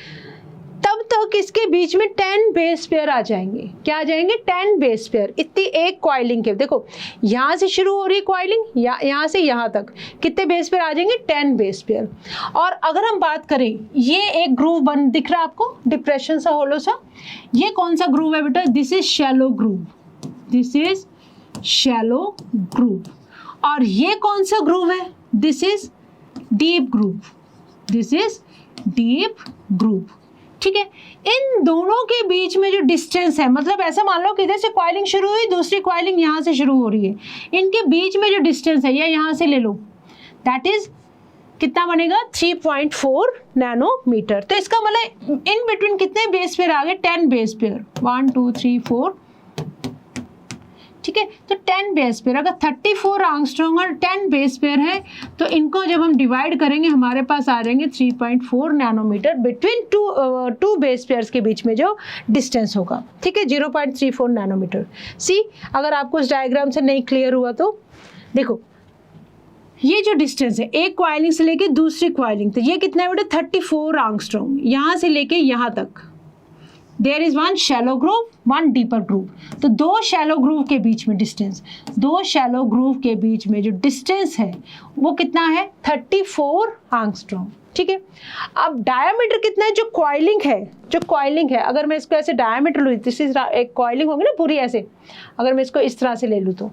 तब तक इसके बीच में 10 बेस पेयर आ जाएंगे। क्या आ जाएंगे, 10 बेस पेयर। इतनी एक कॉइलिंग के, देखो यहाँ से शुरू हो रही है कॉइलिंग, यहाँ से यहाँ तक कितने बेस पेयर आ जाएंगे, 10 बेस पेयर। और अगर हम बात करें, ये एक ग्रूव बन दिख रहा है आपको, डिप्रेशन सा, होलो सा, ये कौन सा ग्रूव है बेटा, this is shallow groove, this is shallow groove. और ये कौन सा ग्रूव है, this is deep groove, this is deep groove, ठीक है। इन दोनों के बीच में जो डिस्टेंस है, मतलब ऐसा मान लो कि इधर से कॉइलिंग शुरू हुई, दूसरी कॉइलिंग यहाँ से शुरू हो रही है, इनके बीच में जो डिस्टेंस है, या यहाँ से ले लो, दैट इज कितना बनेगा, 3.4 नैनोमीटर। तो इसका मतलब इन बिटवीन कितने बेस पेयर आ गए, 10 बेस पेयर, 1 2 3 4, ठीक है। तो 10 बेस पेयर, अगर 34 एंगस्ट्रॉम और 10 बेस पेयर है, तो इनको जब हम डिवाइड करेंगे, हमारे पास आ जाएंगे 3.4 nanometer between two base pairs के बीच में जो डिस्टेंस होगा, ठीक है, 0.34 नैनोमीटर। सी, अगर आपको इस डायग्राम से नहीं क्लियर हुआ तो देखो, ये जो डिस्टेंस है एक कॉइलिंग से लेके दूसरी कॉइलिंग, तो ये कितना है बेटा, 34 एंगस्ट्रॉम, यहाँ से लेके यहाँ तक। There is one shallow groove, one deeper groove. तो दो शैलो ग्रूव के बीच में डिस्टेंस, दो शैलो ग्रूव के बीच में जो डिस्टेंस है वो कितना है, 34 एंगस्ट्रॉम, ठीक है। अब डायमीटर कितना है, जो कॉइलिंग है, अगर मैं इसको ऐसे डायमीटर लूँ, एक कॉइलिंग होगी ना पूरी ऐसे, अगर मैं इसको इस तरह से ले लूँ तो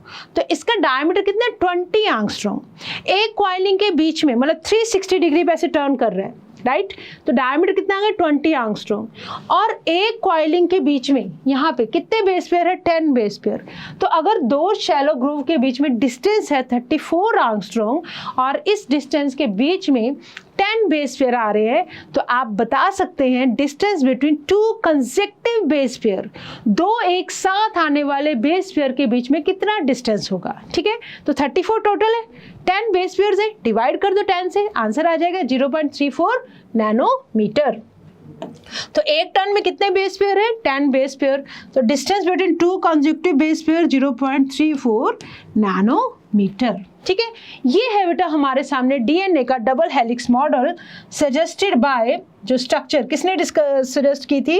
इसका डायमीटर कितना है, 20 एंगस्ट्रॉम। एक कॉइलिंग के बीच में, मतलब 360 डिग्री पे ऐसे टर्न कर रहे हैं, राइट। तो डायमीटर कितना आ गया, 20 एंगस्ट्रॉम। और एक कॉइलिंग के बीच में यहाँ पे कितने बेस पेयर है, 10 बेस पेयर। तो अगर दो शैलो ग्रूव के बीच में डिस्टेंस है 34 एंगस्ट्रॉम, और इस डिस्टेंस के बीच में 10 बेस पेयर आ रहे हैं, तो आप बता सकते हैं distance between two consecutive base pair, दो एक साथ आने वाले बेस पेयर के बीच में कितना डिस्टेंस होगा, ठीक है। तो 34 टोटल है, 10 बेस पेयर है, डिवाइड कर दो 10 से, आंसर आ जाएगा 0.34 नैनोमीटर। तो एक टर्न में कितने बेस पेयर है, 10 बेस पेयर। तो distance between two consecutive base pair 0.34 nanometer, ठीक है। ये है बेटा हमारे सामने डीएनए का double helix model, suggested by, जो स्ट्रक्चर किसने सजेस्ट की थी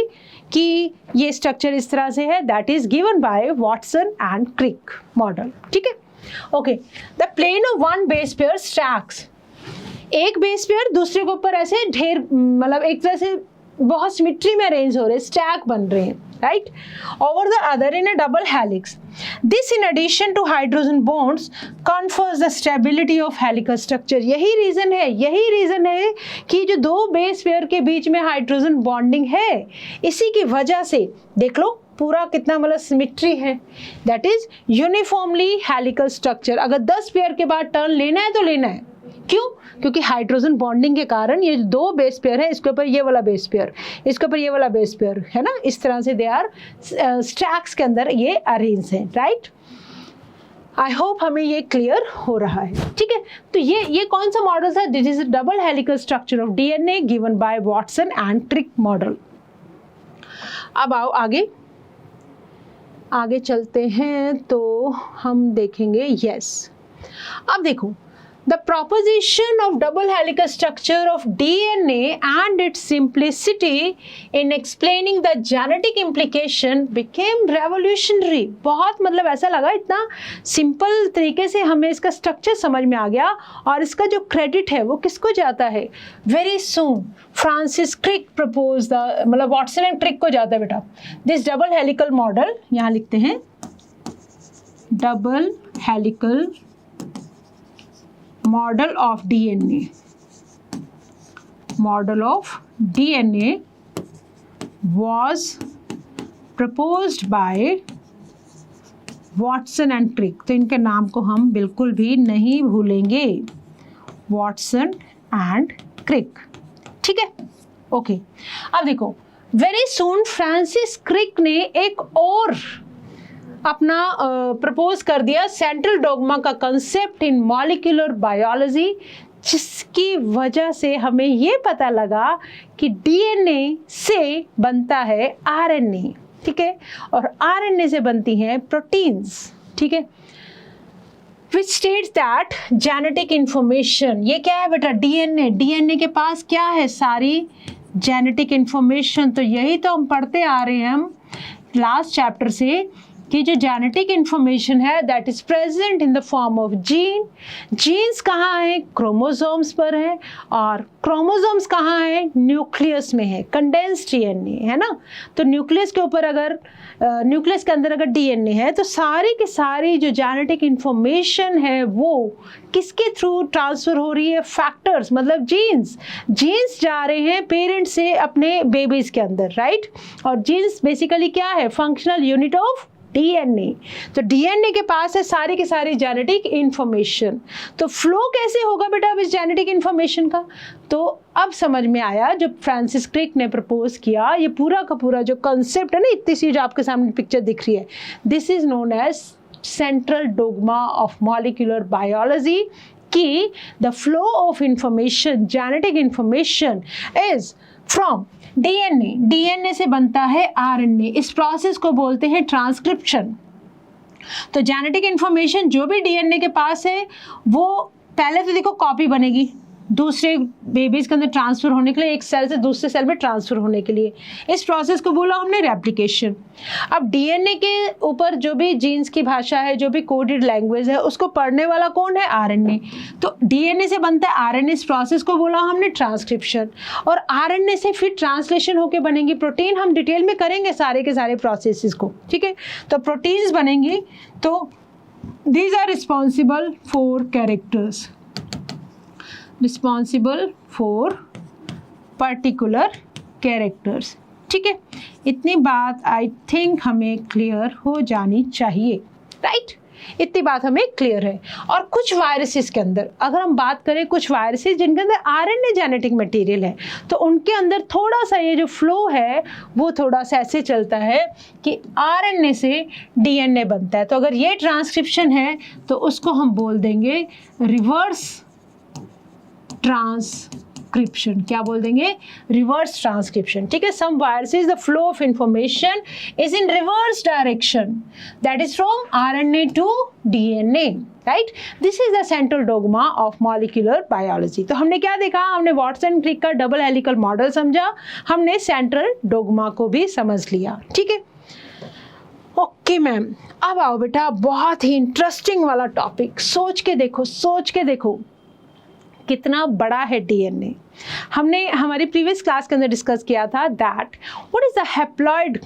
कि ये स्ट्रक्चर इस तरह से है, that is given by Watson and Crick model, ठीक है। Okay, the plane of one base pair stacks, एक बेस पेयर दूसरे के ऊपर ऐसे ढेर, मतलब एक तरह से बहुत सिमेट्री में अरेंज हो रहे, स्टैक बन रहे हैं, right, over the other in a double helix. This in addition to hydrogen bonds confers the stability of helical structure. यही रीजन है कि जो दो बेस पेयर के बीच में हाइड्रोजन बॉन्डिंग है, इसी की वजह से देख लो पूरा कितना मतलब सिमेट्री है, that is uniformly helical structure. अगर 10 पेयर के बाद टर्न लेना है तो लेना है, क्यों? क्योंकि हाइड्रोजन बॉन्डिंग के कारण ये दो बेस पेयर है, इसके ऊपर ये वाला बेस पेयर, इसके ऊपर ये वाला बेस पेयर है ना, इस तरह से दे आर स्टैक्स के अंदर ये अरेंज है, राइट। आई होप हमें ये क्लियर हो रहा है, ठीक है। तो ये कौन सा मॉडल था? This is double helical structure of DNA given by Watson and Crick model. अब आओ आगे चलते हैं तो हम देखेंगे, यस अब देखो, the proposition of double helical structure of DNA and its simplicity in explaining the genetic implication became revolutionary। बहुत मतलब ऐसा लगा, इतना सिंपल तरीके से हमें इसका स्ट्रक्चर समझ में आ गया, और इसका जो क्रेडिट है वो किसको जाता है? Very soon Francis Crick propose the, मतलब वॉटसन एंड क्रिक को जाता है बेटा। दिस डबल हेलिकल मॉडल, यहाँ लिखते हैं double helical model of DNA was proposed by Watson and Crick। तो इनके नाम को हम बिल्कुल भी नहीं भूलेंगे, वॉटसन एंड क्रिक, ठीक है, ओके। अब देखो, वेरी सून फ्रांसिस क्रिक ने एक और अपना प्रपोज कर दिया सेंट्रल डोगमा का कंसेप्ट इन मॉलिक्यूलर बायोलॉजी, जिसकी वजह से हमें ये पता लगा कि डीएनए से बनता है आरएनए, ठीक है, और आरएनए से बनती हैं प्रोटीन्स, ठीक है, which states that genetic information, ये क्या है बेटा? डीएनए के पास क्या है? सारी जेनेटिक इंफॉर्मेशन। तो यही तो हम पढ़ते आ रहे हैं हम लास्ट चैप्टर से, कि जो जेनेटिक इंफॉर्मेशन है that is present in the form of genes कहाँ है? क्रोमोसोम्स पर है, और क्रोमोसोम्स कहाँ है? न्यूक्लियस में है, कंडेंस्ड डीएनए है ना। तो न्यूक्लियस के ऊपर अगर न्यूक्लियस के अंदर अगर डीएनए है तो सारी की सारी जो जेनेटिक इंफॉर्मेशन है वो किसके थ्रू ट्रांसफर हो रही है? फैक्टर्स, मतलब जीन्स जा रहे हैं पेरेंट से अपने बेबीज के अंदर, राइट। और जीन्स बेसिकली क्या है? Functional unit of DNA. तो डीएनए के पास है सारी की सारी जेनेटिक इंफॉर्मेशन। तो फ्लो कैसे होगा बेटा अब इस जेनेटिक इंफॉर्मेशन का? तो अब समझ में आया, जब फ्रांसिस क्रिक ने प्रपोज किया, ये पूरा का पूरा जो कंसेप्ट है ना, इतनी सी जो आपके सामने पिक्चर दिख रही है, this is known as central dogma of molecular biology, कि the flow of information, genetic information is from DNA से बनता है आरएनए। इस प्रोसेस को बोलते हैं ट्रांसक्रिप्शन। तो जेनेटिक इंफॉर्मेशन जो भी डीएनए के पास है वो पहले तो देखो कॉपी बनेगी दूसरे बेबीज के अंदर ट्रांसफर होने के लिए, एक सेल से दूसरे सेल में ट्रांसफर होने के लिए। इस प्रोसेस को बोला हमने रेप्लिकेशन। अब डीएनए के ऊपर जो भी जीन्स की भाषा है, जो भी कोडेड लैंग्वेज है, उसको पढ़ने वाला कौन है? आरएनए। तो डीएनए से बनता है आरएनए, इस प्रोसेस को बोला हमने ट्रांसक्रिप्शन। और आरएनए से फिर ट्रांसलेशन होकर बनेंगी प्रोटीन। हम डिटेल में करेंगे सारे के सारे प्रोसेसेस को, ठीक है। तो प्रोटीन्स बनेंगी। तो these are responsible for characters, responsible for particular characters, ठीक है। इतनी बात आई थिंक हमें क्लियर हो जानी चाहिए, राइट। इतनी बात हमें क्लियर है। और कुछ वायरसेस के अंदर अगर हम बात करें, कुछ वायरसेस जिनके अंदर आरएनए जेनेटिक मटेरियल है, तो उनके अंदर थोड़ा सा ये जो फ्लो है वो थोड़ा सा ऐसे चलता है कि आरएनए से डीएनए बनता है। तो अगर ये ट्रांसक्रिप्शन है तो उसको हम बोल देंगे रिवर्स ट्रांसक्रिप्शन। क्या बोल देंगे? रिवर्स ट्रांसक्रिप्शन, ठीक है। Some viruses the flow of information is in reverse direction, that is from RNA to DNA, right. This is the central dogma of molecular biology. तो हमने क्या देखा? हमने वॉटसन क्रिक का डबल हेलिकल मॉडल समझा, हमने सेंट्रल डोगमा को भी समझ लिया, ठीक है। ओके मैम, अब आओ बेटा बहुत ही इंटरेस्टिंग वाला टॉपिक। सोच के देखो कितना बड़ा है डीएनए। हमने हमारी प्रीवियस क्लास के अंदर डिस्कस किया था that what is the haploid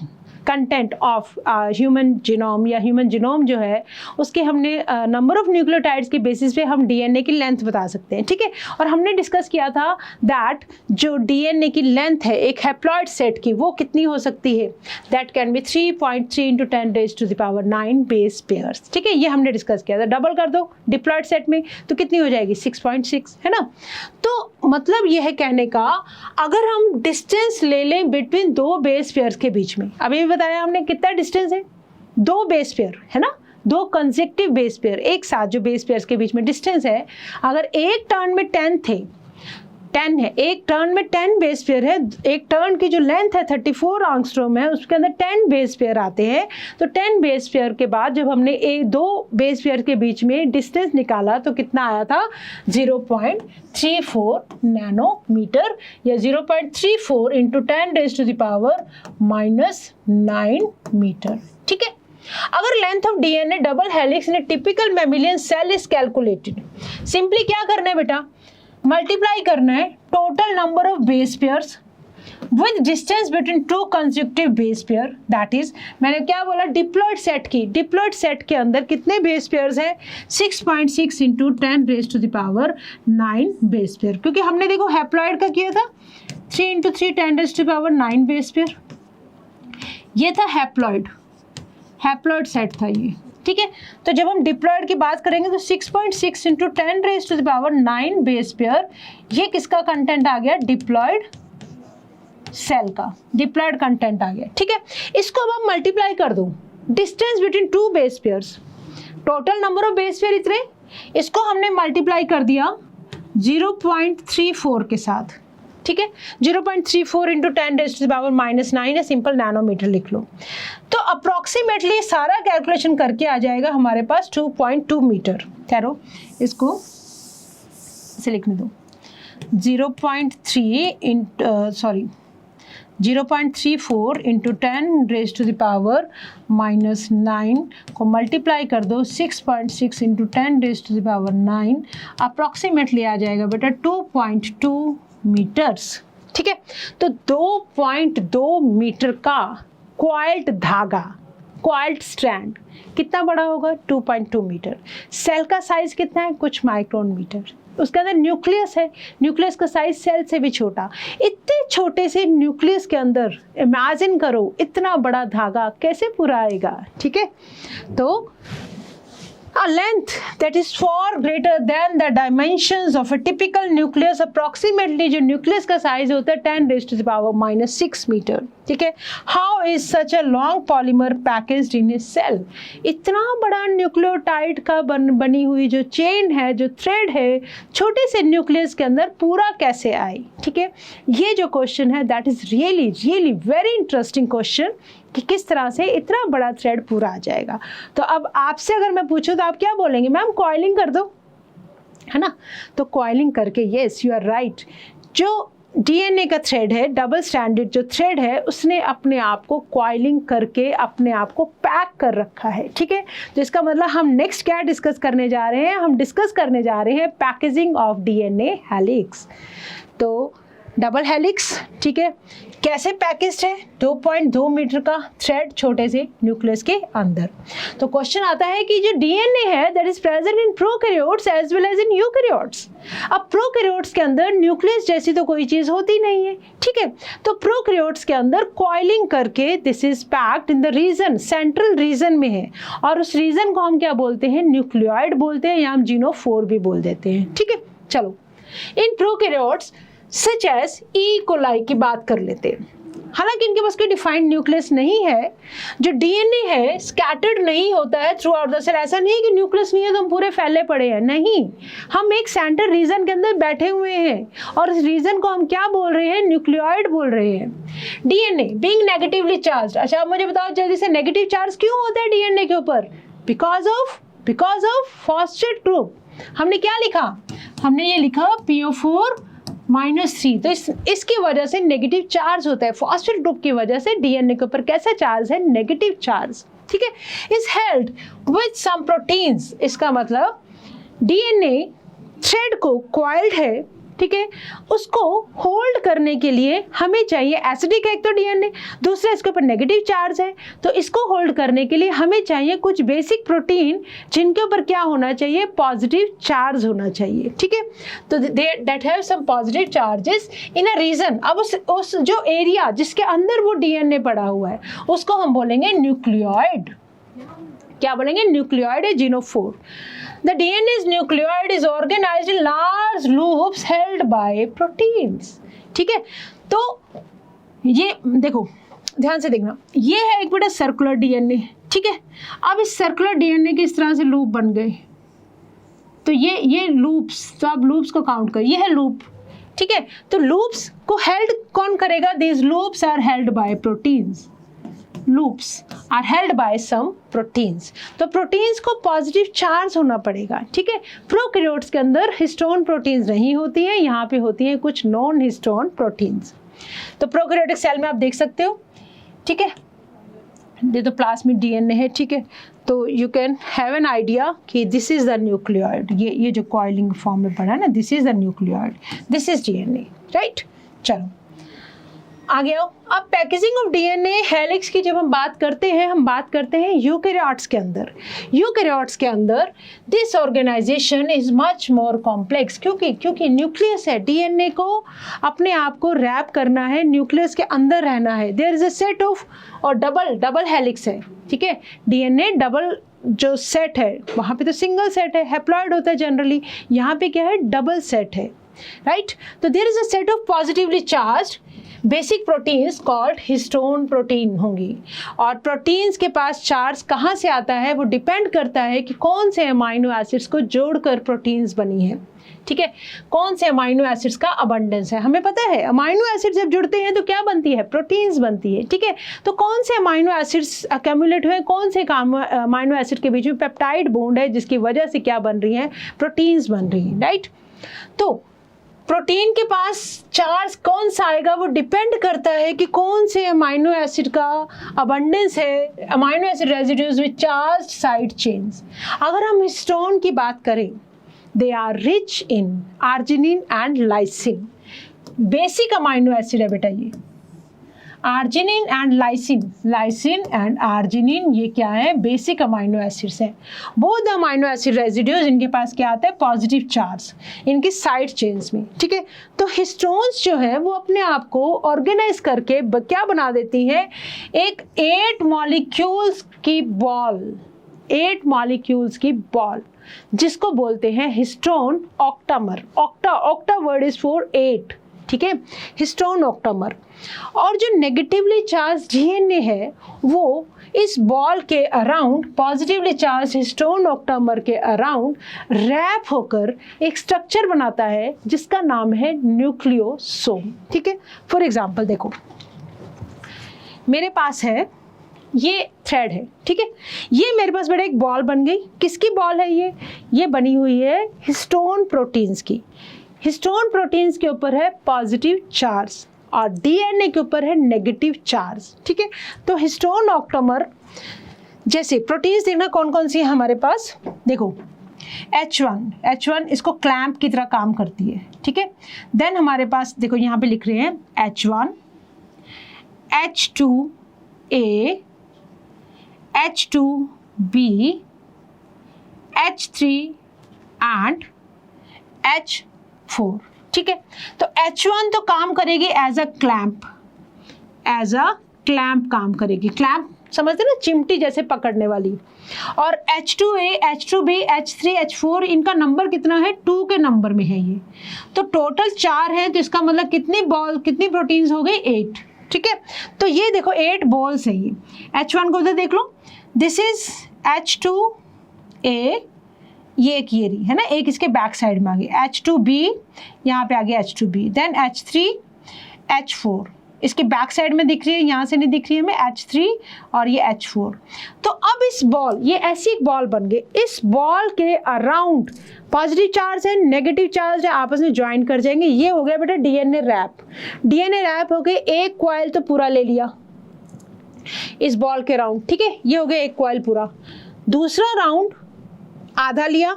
content of human genome या ह्यूमन जीनोम जो है उसके हमने नंबर ऑफ न्यूक्लियोटाइड्स के बेसिस पे हम डीएनए की लेंथ बता सकते हैं, ठीक है। और हमने डिस्कस किया था दैट जो डीएनए की लेंथ है एक हैप्लॉइड सेट की वो कितनी हो सकती है, that can be 3.3 × 10⁻⁹ base pairs, ठीक है। ये हमने डिस्कस किया था। डबल कर दो डिप्लॉइड सेट में तो कितनी हो जाएगी 6.6, है ना। तो मतलब ये है कहने का, अगर हम डिस्टेंस ले लें बिटवीन दो बेस पेयर्स के बीच में, अभी भी बताया हमने कितना डिस्टेंस है, दो बेस पेयर है ना, दो कंसेक्टिव बेस पेयर एक साथ जो बेस पेयर्स के बीच में डिस्टेंस है, अगर एक टर्न में 10 थे, 10 है, एक टर्न में 10 बेस पेयर है, एक टर्न की जो लेंथ है 34 एंगस्ट्रॉम है, उसके अंदर 10 बेस पेयर आते हैं। तो 10 बेस पेयर के बाद जब हमने दो बेस पेयर के बीच में डिस्टेंस निकाला तो कितना आया था 0.34 नैनोमीटर या 0.34 × 10⁻⁹ मीटर, ठीक है। अगर length of DNA double helix in a typical mammalian cell is calculated, simply क्या करना है बेटा, मल्टीप्लाई करना है total number of base pairs with distance between two consecutive base pair, that is मैंने क्या बोला डिप्लॉइड सेट की, डिप्लॉइड सेट के अंदर कितने बेस पेयर्स हैं 6.6 × 10⁻⁹ बेस पेयर, क्योंकि हमने देखो हैप्लॉइड का किया था 3 × 3 10⁻⁹ बेस पेयर, ये था हैप्लॉइड सेट था ये, ठीक है। तो जब हम डिप्लॉइड की बात करेंगे तो 6.6 × 10⁻⁹ बेस पेयर, ये किसका कंटेंट आ गया, डिप्लॉइड सेल का डिप्लॉइड कंटेंट आ गया, ठीक है। इसको अब हम मल्टीप्लाई कर दो distance between two base pairs, total number of base pair इतने, इसको हमने मल्टीप्लाई कर दिया 0.34 के साथ, ठीक है। 0.34 × 10⁻⁻⁹ है, सिंपल नैनोमीटर लिख लो। तो अप्रॉक्सीमेटली सारा कैलकुलेशन करके आ जाएगा हमारे पास 2.2 मीटर। ठहरो, इसको इसे लिखने दो 0.34 × 10⁻⁹ को मल्टीप्लाई कर दो 6.6 × 10⁻⁹, अप्रॉक्सीमेटली आ जाएगा बेटा 2.2 मीटर्स, ठीक है। तो 2.2 मीटर का क्वाइल्ड धागा, क्वाइल्ड स्ट्रैंड कितना बड़ा होगा 2.2 मीटर। सेल का साइज कितना है कुछ माइक्रोन मीटर, उसके अंदर न्यूक्लियस है, न्यूक्लियस का साइज सेल से भी छोटा, इतने छोटे से न्यूक्लियस के अंदर इमेजिन करो इतना बड़ा धागा कैसे पूरा आएगा, ठीक है। तो a length that is far greater than the dimensions of a typical nucleus, approximately जो न्यूक्लियस का साइज होता है 10⁻⁻⁶ मीटर, ठीक है। How is such a long polymer packaged in a cell? इतना बड़ा न्यूक्लियोटाइड का बनी हुई जो चेन है, जो थ्रेड है, छोटे से न्यूक्लियस के अंदर पूरा कैसे आई, ठीक है। ये जो क्वेश्चन है that is really very interesting question कि किस तरह से इतना बड़ा थ्रेड पूरा आ जाएगा। तो अब आपसे अगर मैं पूछूं तो आप क्या बोलेंगे, मैम कॉइलिंग कर दो, है ना। तो कॉइलिंग करके, यस यू आर राइट, जो डीएनए का थ्रेड है, डबल स्ट्रैंडेड जो थ्रेड है, उसने अपने आप को कॉइलिंग करके अपने आप को पैक कर रखा है, ठीक है। तो इसका मतलब हम नेक्स्ट क्या डिस्कस करने जा रहे हैं, हम डिस्कस करने जा रहे हैं पैकेजिंग ऑफ डीएनए हेलिक्स। तो डबल हेलिक्स, ठीक है, कैसे पैकेज्ड है 2.2 मीटर का थ्रेड छोटे से न्यूक्लियस के अंदर। तो क्वेश्चन आता है कि जो डीएनए है that is present in prokaryotes as well as in eukaryotes. अब प्रोकैरियोट्स के अंदर न्यूक्लियस जैसी तो कोई चीज होती नहीं है, ठीक है। तो प्रोकैरियोट्स के अंदर कॉइलिंग करके this is packed in the region, central region में है, और उस रीजन को हम क्या बोलते हैं, न्यूक्लियोइड बोलते हैं या हम जीनोफोर भी बोल देते हैं, ठीक है। चलो, in prokaryotes such as E coli की बात कर लेते हैं। हालांकि इनके पास कोई डिफाइंड न्यूक्लियस नहीं है, जो डीएनए है स्कैटर्ड नहीं होता है थ्रू आउट द सेल। ऐसा नहीं है कि न्यूक्लियस नहीं है तो हम पूरे फैले पड़े हैं, नहीं, हम एक सेंटर रीजन के अंदर बैठे हुए हैं और इस रीजन को हम क्या बोल रहे हैं, न्यूक्लियोइड बोल रहे हैं। डीएनए बीइंग नेगेटिवली चार्ज, अच्छा आप मुझे बताओ जल्दी से, नेगेटिव चार्ज क्यों होता है डीएनए के ऊपर, बिकॉज ऑफ फॉस्फेट ग्रुप। हमने क्या लिखा, हमने ये लिखा PO4-3, तो इसकी वजह से नेगेटिव चार्ज होता है, फॉस्फेट ग्रुप की वजह से डीएनए के ऊपर कैसा चार्ज है, नेगेटिव चार्ज, ठीक है। Is held with some proteins, इसका मतलब डीएनए थ्रेड को कॉइल्ड है ठीक है, उसको होल्ड करने के लिए हमें चाहिए एसिडिक, एक तो डीएनए, दूसरा इसके ऊपर नेगेटिव चार्ज है, तो इसको होल्ड करने के लिए हमें चाहिए कुछ बेसिक प्रोटीन जिनके ऊपर क्या होना चाहिए, पॉजिटिव चार्ज होना चाहिए। ठीक है, तो that have some positive charges in a region. अब उस जो एरिया जिसके अंदर वो डीएनए पड़ा हुआ है उसको हम बोलेंगे न्यूक्लियोइड। क्या बोलेंगे, न्यूक्लियोइड है genophore. The DNA's nucleoid is organized in large loops held by proteins। ठीक है, तो ये देखो ध्यान से देखना, ये है एक बड़ा सर्कुलर डीएनए। ठीक है, अब इस सर्कुलर डीएनए के इस तरह से लूप बन गए, तो ये लूप्स, तो आप लूप्स को काउंट करिए, ये है लूप। ठीक है, तो लूप्स को हेल्ड कौन करेगा, these loops are held by proteins। loops are held by some proteins। तो प्रोटीन्स को पॉजिटिव चार्ज होना पड़ेगा। ठीक है, प्रोकैरियोट्स के अंदर हिस्टोन प्रोटीन्स नहीं होती हैं, यहाँ पे होती हैं कुछ नॉन हिस्टोन प्रोटीन्स। तो प्रोकैरियोटिक सेल में आप देख सकते हो। ठीक है, ये तो प्लाज्मिड डीएनए है। ठीक है, तो you can have an idea कि दिस इज द न्यूक्लियोइड, ये जो कॉइलिंग फॉर्म में पड़ा है ना, this is the nucleoid, this is DNA, right. चलो आगे आओ। अब पैकेजिंग ऑफ डीएनए हेलिक्स की जब हम बात करते हैं यूकैरियोट्स के अंदर। यूकैरियोट्स के अंदर this organization is much more complex, क्योंकि न्यूक्लियस है, डीएनए को अपने आप को रैप करना है, न्यूक्लियस के अंदर रहना है। There is a set of, और डबल हेलिक्स है। ठीक है, डीएनए डबल जो सेट है, वहाँ पे तो सिंगल सेट है, हैप्लॉइड होता है जनरली, यहाँ पे क्या है, डबल सेट है, राइट। तो there is a set of positively charged basic proteins called histone protein होंगी। और प्रोटीन्स के पास चार्ज कहाँ से आता है, वो डिपेंड करता है कि कौन से अमाइनो एसिड्स को जोड़कर प्रोटीन्स बनी है। ठीक है, कौन से अमाइनो एसिड्स का अबंडेंस है। हमें पता है अमाइनो एसिड जब जुड़ते हैं तो क्या बनती है, प्रोटीन्स बनती है। ठीक है, तो कौन से अमाइनो एसिड्स अक्यूमुलेट हुए, कौन से अमाइनो एसिड के बीच में पेप्टाइड बॉन्ड है जिसकी वजह से क्या बन रही है, प्रोटीन्स बन रही है, राइट। तो प्रोटीन के पास चार्ज कौन सा आएगा वो डिपेंड करता है कि कौन से अमाइनो एसिड का अबंडेंस है, amino acid residues with charge side chains. अगर हम हिस्टोन की बात करें, they are rich in arginine and lysine. Basic amino acid है बेटा ये, arginine and lysine, lysine and arginine, ये क्या है, बेसिक अमाइनो एसिड्स हैं। बोथ अमाइनो एसिड रेजिड्यूज, इनके पास क्या आता है, पॉजिटिव चार्ज इनकी साइड चेन्स में। ठीक है, तो हिस्टोन्स जो है वो अपने आप को ऑर्गेनाइज करके क्या बना देती हैं, एक 8 मॉलिक्यूल्स की बॉल, 8 मॉलिक्यूल्स की बॉल, जिसको बोलते हैं histone octamer. Octa word is for 8। ठीक है, हिस्टोन ऑक्टामर। और जो नेगेटिवली चार्ज डीएनए है वो इस बॉल के around, positively charge histone octamer के अराउंड रैप होकर एक स्ट्रक्चर बनाता है जिसका नाम है न्यूक्लियोसोम। ठीक है, फॉर एग्जांपल देखो, मेरे पास है ये थ्रेड है। ठीक है, ये मेरे पास बड़ा एक बॉल बन गई। किसकी बॉल है ये बनी हुई है हिस्टोन प्रोटीन्स की। हिस्टोन प्रोटीन्स के ऊपर है पॉजिटिव चार्ज और डीएनए के ऊपर है नेगेटिव चार्ज। ठीक है, तो हिस्टोन ऑक्टामर जैसे प्रोटीन्स देखना कौन कौन सी है हमारे पास, देखो H1 इसको क्लैंप की तरह काम करती है। ठीक है, देन हमारे पास देखो यहाँ पे लिख रहे हैं H1, H2A, H2B, H3 and H4। ठीक है, तो H1 तो काम करेगी एज अ क्लैंप, काम करेगी। क्लैंप समझते ना, चिमटी जैसे पकड़ने वाली। और H2A, H2B, H3, H4 इनका नंबर कितना है, 2 के नंबर में है ये। तो टोटल 4 है, तो इसका मतलब कितनी प्रोटीन्स हो गई, 8। ठीक है, तो ये देखो 8 बॉल्स है ये। H1 को उधर देख लो, दिस इज H2A, ये एक ये रही है ना, एक इसके बैक साइड में आ गई। H2B यहाँ पे आ गया H2B, देन H3, H4 इसके बैक साइड में दिख रही है, यहाँ से नहीं दिख रही है हमें, H3 और ये H4। तो अब इस बॉल, ये ऐसी एक बॉल बन गई, इस बॉल के अराउंड पॉजिटिव चार्ज है, नेगेटिव चार्ज है, आपस में ज्वाइन कर जाएंगे। ये हो गया बेटा डीएनए रैप। डीएनए रैप हो गई, एक कॉइल तो पूरा ले लिया इस बॉल के राउंड। ठीक है, ये हो गया एक कॉइल पूरा। दूसरा राउंड आधा लिया,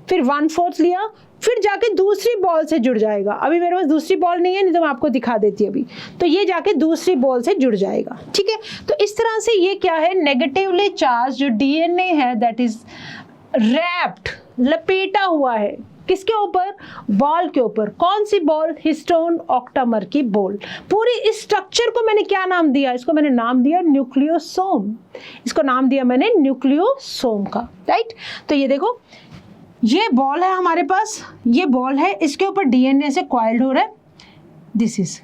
फिर 1/4 लिया, फिर जाके दूसरी बॉल से जुड़ जाएगा। अभी मेरे पास दूसरी बॉल नहीं है, नहीं तो मैं आपको दिखा देती अभी। तो ये जाके दूसरी बॉल से जुड़ जाएगा, ठीक है। तो इस तरह से ये क्या है, नेगेटिवली चार्ज जो डीएनए है दैट इज रैप्ड, लपेटा हुआ है किसके ऊपर, बॉल के ऊपर। कौन सी बॉल, हिस्टोन ऑक्टामर की बॉल। पूरी इस स्ट्रक्चर को मैंने क्या नाम दिया, इसको मैंने नाम दिया न्यूक्लियोसोम। इसको नाम दिया मैंने न्यूक्लियोसोम का, राइट। तो ये देखो, ये बॉल है हमारे पास, ये बॉल है, इसके ऊपर डीएनए से कॉइल्ड हो रहा है। दिस इज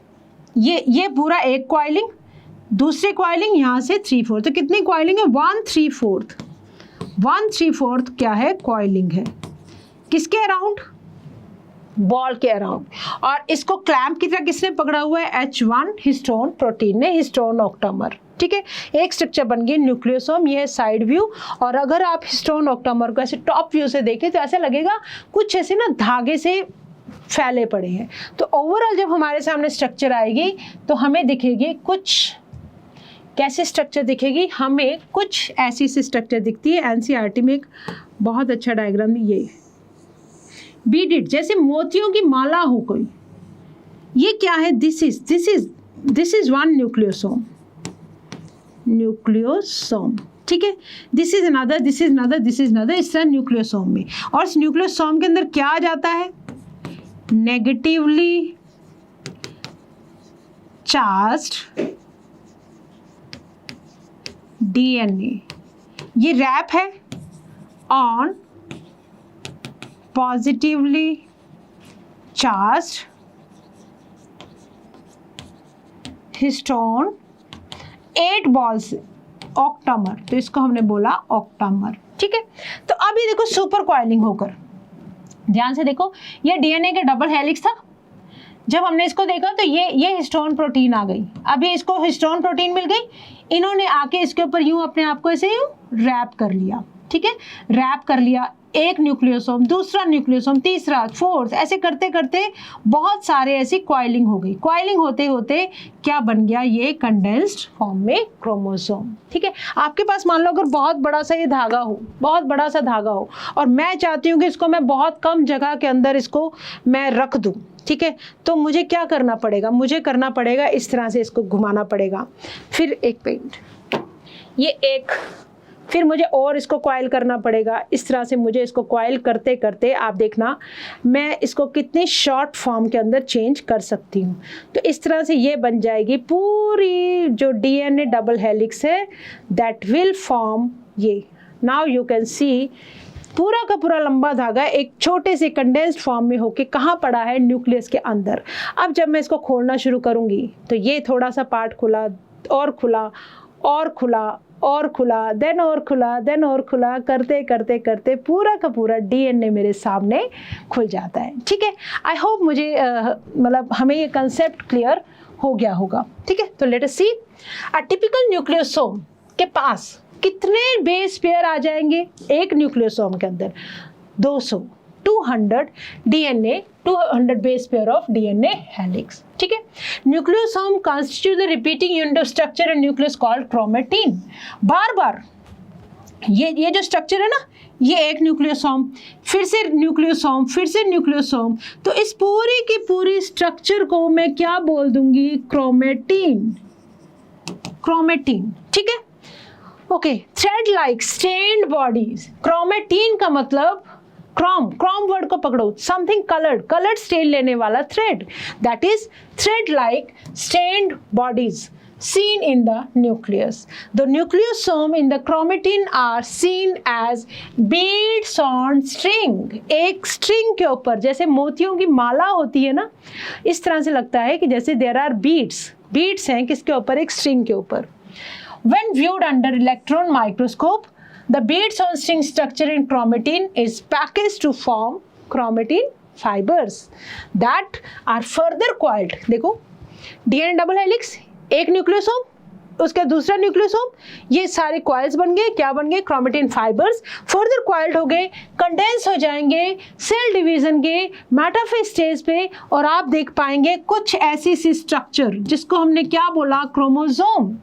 ये पूरा एक कॉइलिंग, दूसरी कॉइलिंग यहाँ से 3/4। तो कितनी कॉइलिंग है, 1/3 1/3 क्या है, कॉइलिंग है। किसके अराउंड, बॉल के अराउंड। और इसको क्लैंप की तरह किसने पकड़ा हुआ है, H1 हिस्टोन प्रोटीन ने, हिस्टोन ऑक्टामर, ठीक है। एक स्ट्रक्चर बन गई न्यूक्लियोसोम, ये है साइड व्यू। और अगर आप हिस्टोन ऑक्टामर को ऐसे टॉप व्यू से देखें तो ऐसा लगेगा कुछ ऐसे ना धागे से फैले पड़े हैं। तो ओवरऑल जब हमारे सामने स्ट्रक्चर आएगी तो हमें दिखेगी कुछ कैसे स्ट्रक्चर दिखेगी, हमें कुछ ऐसी सी स्ट्रक्चर दिखती है। एनसीईआरटी में एक बहुत अच्छा डायग्राम है, ये बीडेड, जैसे मोतियों की माला हो कोई। ये क्या है, दिस इज वन न्यूक्लियोसोम, ठीक है। दिस इज अनदर, इस तरह न्यूक्लियोसोम में। और इस न्यूक्लियोसोम के अंदर क्या आ जाता है, नेगेटिवली चार्ज्ड डीएनए। ये रैप है on positively charged histone 8 balls octamer. तो इसको हमने बोला ऑक्टामर, ठीक है। तो अब ये देखो सुपर कॉइलिंग होकर, ध्यान से देखो, ये डीएनए के डबल हेलिक्स था। जब हमने इसको देखा तो ये हिस्टोन प्रोटीन आ गई। अब ये इसको हिस्टोन प्रोटीन मिल गई, इन्होंने आके इसके ऊपर यूं अपने आप को ऐसे यूं रैप कर लिया, ठीक है। रैप कर लिया, एक न्यूक्लियोसोम, दूसरा न्यूक्लियोसोम, तीसरा, फोर्थ, ऐसे करते करते बहुत सारे ऐसी कॉइलिंग हो गई। कॉइलिंग होते होते क्या बन गया, ये कंडेंस्ड फॉर्म में क्रोमोसोम, ठीक है। आपके पास मान लो अगर बहुत बड़ा सा ये धागा हो, बहुत बड़ा सा धागा हो, और मैं चाहती हूँ कि इसको मैं बहुत कम जगह के अंदर इसको मैं रख दूँ, ठीक है। तो मुझे क्या करना पड़ेगा, मुझे करना पड़ेगा इस तरह से इसको घुमाना पड़ेगा। फिर एक पेंट, ये एक, फिर मुझे और इसको कॉइल करना पड़ेगा। इस तरह से मुझे इसको कॉइल करते करते आप देखना मैं इसको कितनी शॉर्ट फॉर्म के अंदर चेंज कर सकती हूँ। तो इस तरह से ये बन जाएगी पूरी जो डीएनए डबल हेलिक्स है, दैट विल फॉर्म ये। नाउ यू कैन सी पूरा का पूरा लंबा धागा एक छोटे से कंडेंस्ड फॉर्म में होके कहाँ पड़ा है, न्यूक्लियस के अंदर। अब जब मैं इसको खोलना शुरू करूँगी तो ये थोड़ा सा पार्ट खुला और खुला और खुला और खुला, देन और खुला, देन और खुला, करते करते करते पूरा का पूरा डीएनए मेरे सामने खुल जाता है, ठीक है। आई होप मुझे मतलब हमें ये कंसेप्ट क्लियर हो गया होगा, ठीक है। तो let us see, a typical nucleosome के पास कितने बेस पेयर आ जाएंगे एक न्यूक्लियोसोम के अंदर, 200 DNA, 200 base pair of DNA helix, ठीक है। Nucleosome constitute the repeating unit of structure in nucleus called chromatin। बार बार ये जो स्ट्रक्चर है ना, ये एक न्यूक्लियोसोम, फिर से न्यूक्लियोसोम, फिर से न्यूक्लियोसोम। तो इस पूरी की पूरी स्ट्रक्चर को मैं क्या बोल दूंगी, क्रोमेटिन, क्रोमेटिन, ठीक है। Okay, thread like stained bodies, chromatin का मतलब क्रोम वर्ड को पकड़ो, समथिंग कलर्ड स्टेन लेने वाला thread, that is thread like stained bodies seen in the nucleus. The nucleosome in the chromatin are seen as beads on string। एक string के ऊपर जैसे मोतियों की माला होती है ना, इस तरह से लगता है कि जैसे there are beads हैं किसके ऊपर, एक string के ऊपर। When viewed under electron microscope, the beads on string structure in chromatin is packaged to form chromatin fibers that are further coiled। देखो DNA डबल हेलिक्स, एक न्यूक्लियोसोम, उसका दूसरा न्यूक्लियोसोम, ये सारे कॉइल्स बन गए, क्या बन गए, क्रोमेटिन फाइबर्स, फर्दर कॉइल्ड हो गए, कंडेंस हो जाएंगे सेल डिवीजन के मेटाफेज स्टेज पे, और आप देख पाएंगे कुछ ऐसी सी स्ट्रक्चर जिसको हमने क्या बोला, chromosome,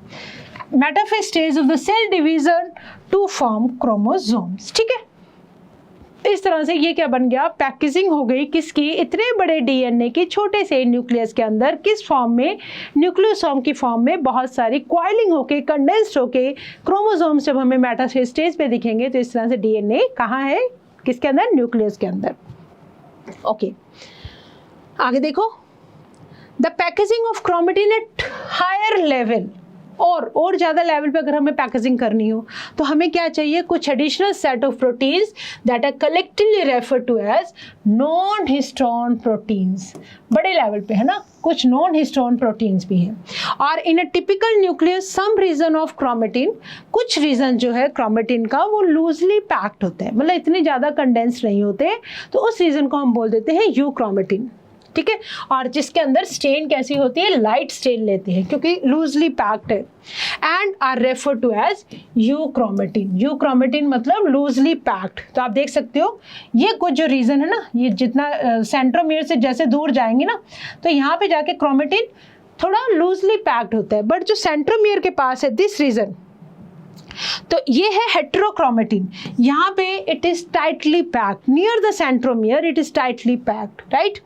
metaphase stage of the cell division to form chromosomes, ठीक है। इस तरह से ये क्या बन गया, पैकेजिंग हो गई किसकी, इतने बड़े डीएनए के छोटे से न्यूक्लियस के अंदर, किस फॉर्म में, न्यूक्लियोसोम की फॉर्म में, बहुत सारी क्वाइलिंग होके, कंडेंस्ड होके, क्रोमोसोम्स जब हमें मेटाफेज स्टेज पे दिखेंगे तो इस तरह से डीएनए कहाँ है, किसके अंदर, न्यूक्लियस के अंदर। ओके, आगे देखो, the packaging of chromatin at higher level, और ज़्यादा लेवल पे अगर हमें पैकेजिंग करनी हो तो हमें क्या चाहिए, कुछ additional set of proteins that are collectively referred to as non histone proteins. बड़े लेवल पे है ना, कुछ नॉन हिस्टोन प्रोटीन्स भी हैं। और in a typical nucleus some region of chromatin, कुछ रीजन जो है क्रोमेटिन का वो लूजली पैक्ड होता है, मतलब इतने ज़्यादा कंडेंस नहीं होते, तो उस रीजन को हम बोल देते हैं यू क्रोमेटिन। ठीक है, और जिसके अंदर स्टेन कैसी होती है, लाइट स्टेन लेती है क्योंकि लूजली पैक्ड है, and are refer to as euchromatin. Euchromatin मतलब लूजली पैक्ड। तो आप देख सकते हो ये कुछ जो रीजन है ना, ये जितना सेंट्रोमियर से जैसे दूर जाएंगे ना तो यहाँ पे जाके क्रोमेटिन थोड़ा लूजली पैक्ड होता है, बट जो सेंट्रोमियर के पास है दिस रीजन, तो ये है हेटेरोक्रोमेटिन, यहाँ पे it is tightly packed, near the centromere it is tightly packed, right.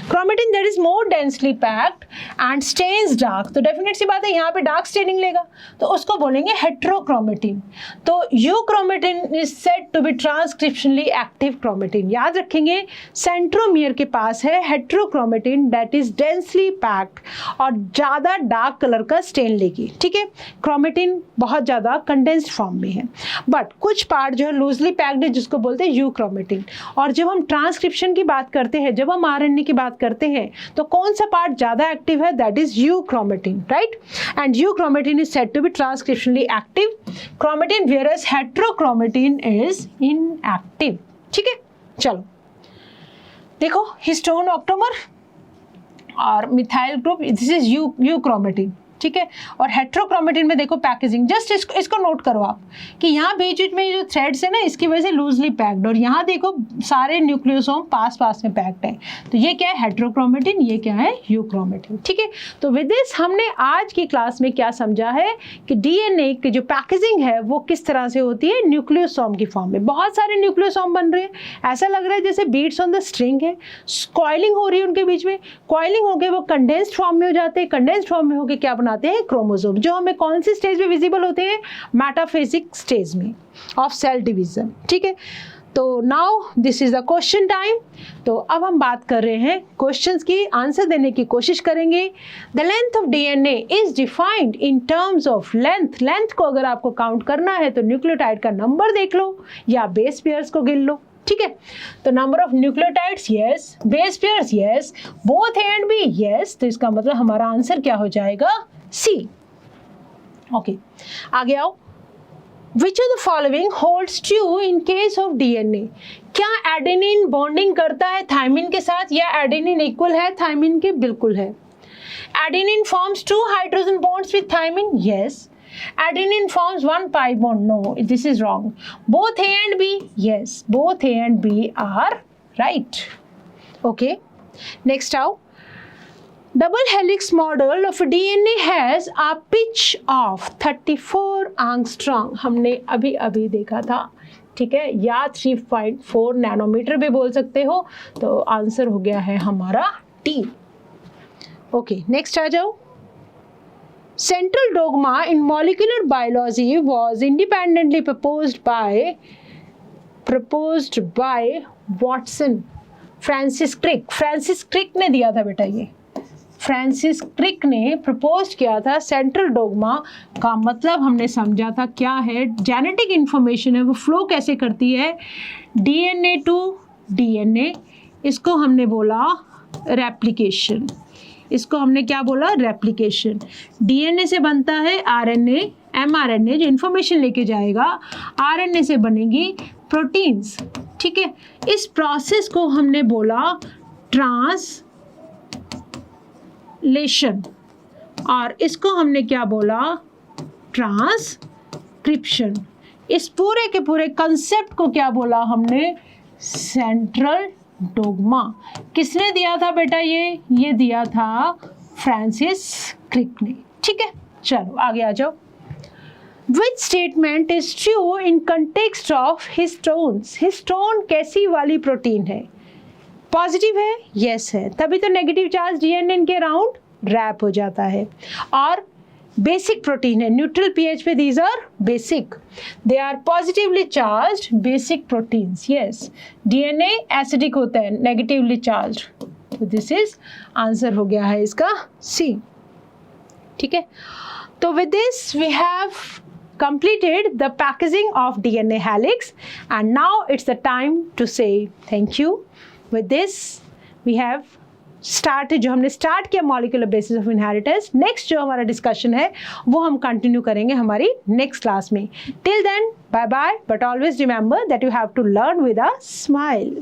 Chromatin that is more densely packed and stains dark, तो डेफिनेट सी बात है यहाँ पे डार्क स्टेनिंग लेगा, तो उसको बोलेंगे हेटेरोक्रोमेटिन। तो euchromatin is said to be transcriptionally active chromatin. याद रखेंगे सेंट्रोमियर के पास है heterochromatin that is densely packed और ज़्यादा डार्क कलर का स्टेन लेगी। ठीक है, क्रोमेटिन बहुत ज़्यादा कंडेंस्ड फॉर्म में है, बट कुछ पार्ट जो है लूजली पैक्ड है जिसको बोलते हैं यू क्रोमेटिन। और जब हम ट्रांसक्रिप्शन की बात करते हैं, जब हम आरएनए की बात करते हैं, तो कौन सा पार्ट ज़्यादा एक्टिव है, that is euchromatin, right. And euchromatin is said to be transcriptionally active chromatin, whereas heterochromatin is inactive. ठीक है, चलो देखो, हिस्टोन ऑक्टोमर और methyl group, this is euchromatin. ठीक है, और हेटेरोक्रोमेटिन में देखो पैकेजिंग, जस्ट इसको नोट करो आप कि यहाँ बीच बीच में जो थ्रेड्स है ना इसकी वजह से लूजली पैक्ड, और यहाँ देखो सारे न्यूक्लियोसोम पास पास में पैक्ड है, तो ये क्या है हेटेरोक्रोमेटिन, ये क्या है यू क्रोमेटिन। ठीक है, तो विद दिस हमने आज की क्लास में क्या समझा है कि डीएनए की जो पैकेजिंग है वो किस तरह से होती है, न्यूक्लियोसोम की फॉर्म में। बहुत सारे न्यूक्लियोसोम बन रहे हैं, ऐसा लग रहा है जैसे बीट्स ऑन द स्ट्रिंग है, कॉइलिंग हो रही है उनके बीच में, कॉइलिंग हो गए वो कंडेंस्ड फॉर्म में हो जाते हैं, कंडेंस्ड फॉर्म में होकर क्या बनाते हैं, क्रोमोसोम, जो हमें कौन सी स्टेज में विजिबल होते हैं, मेटाफेजिक स्टेज में ऑफ सेल डिवीजन। ठीक है, तो now this is the question time. तो अब हम बात कर रहे हैं क्वेश्चंस की, आंसर देने की कोशिश करेंगे। The length of DNA is defined in terms of length. Length को अगर आपको काउंट करना है तो न्यूक्लियोटाइड का नंबर देख लो या बेस पेयर्स को गिन लो। ठीक है, तो number of nucleotides yes, base pairs yes, both A and B yes, तो इसका मतलब हमारा आंसर क्या हो जाएगा, सी। ओके, आगे आओ। Which of the following holds true in case of DNA? क्या एडेनिन बॉन्डिंग करता है थायमिन के साथ, या एडेनिन इक्वल है थायमिन के, बिल्कुल है। Adenine forms 2 hydrogen bonds with thymine, yes. Adenine forms 1 pi bond. No, this is wrong. Both A and B, yes. Both A and B are right. Okay. Next out. Double helix model of DNA has a pitch of 34 angstrom. हमने अभी अभी देखा था, ठीक है, या 3.4 nanometre भी बोल सकते हो। तो आंसर हो गया है हमारा टी। ओके, नेक्स्ट आ जाओ। Central dogma in molecular biology was independently proposed by Watson, Francis Crick। Francis Crick ने दिया था बेटा, ये फ्रांसिस क्रिक ने प्रपोज किया था। सेंट्रल डोगमा का मतलब हमने समझा था क्या है, जेनेटिक इंफॉर्मेशन है वो फ्लो कैसे करती है डीएनए टू डीएनए, इसको हमने बोला रेप्लिकेशन। इसको हमने क्या बोला, रेप्लिकेशन। डीएनए से बनता है आरएनए, एमआरएनए जो इन्फॉर्मेशन लेके जाएगा, आरएनए से बनेगी प्रोटीन्स। ठीक है, इस प्रोसेस को हमने बोला ट्रांसलेशन, और इसको हमने क्या बोला, ट्रांसक्रिप्शन। इस पूरे के पूरे कंसेप्ट को क्या बोला हमने, सेंट्रल डोगमा। किसने दिया था बेटा, ये दिया था फ्रांसिस क्रिक ने। ठीक है, चलो आगे आ जाओ। Which statement is true in context of histones? Histone कैसी वाली प्रोटीन है? पॉजिटिव है? यस है, तभी तो नेगेटिव चार्ज डीएनए के अराउंड रैप हो जाता है। और बेसिक प्रोटीन है, न्यूट्रल पीएच पे these are basic, they are positively charged basic proteins. Yes, DNA acidic होता है, नेगेटिवली चार्ज्ड, तो दिस इज आंसर हो गया है इसका सी। ठीक है, तो with this we have completed the packaging of DNA helix, and now it's the time to say thank you. With this we have started, जो हमने स्टार्ट किया molecular basis of inheritance, next जो हमारा discussion है वो हम continue करेंगे हमारी नेक्स्ट क्लास में। Till then bye bye, but always remember that you have to learn with a smile.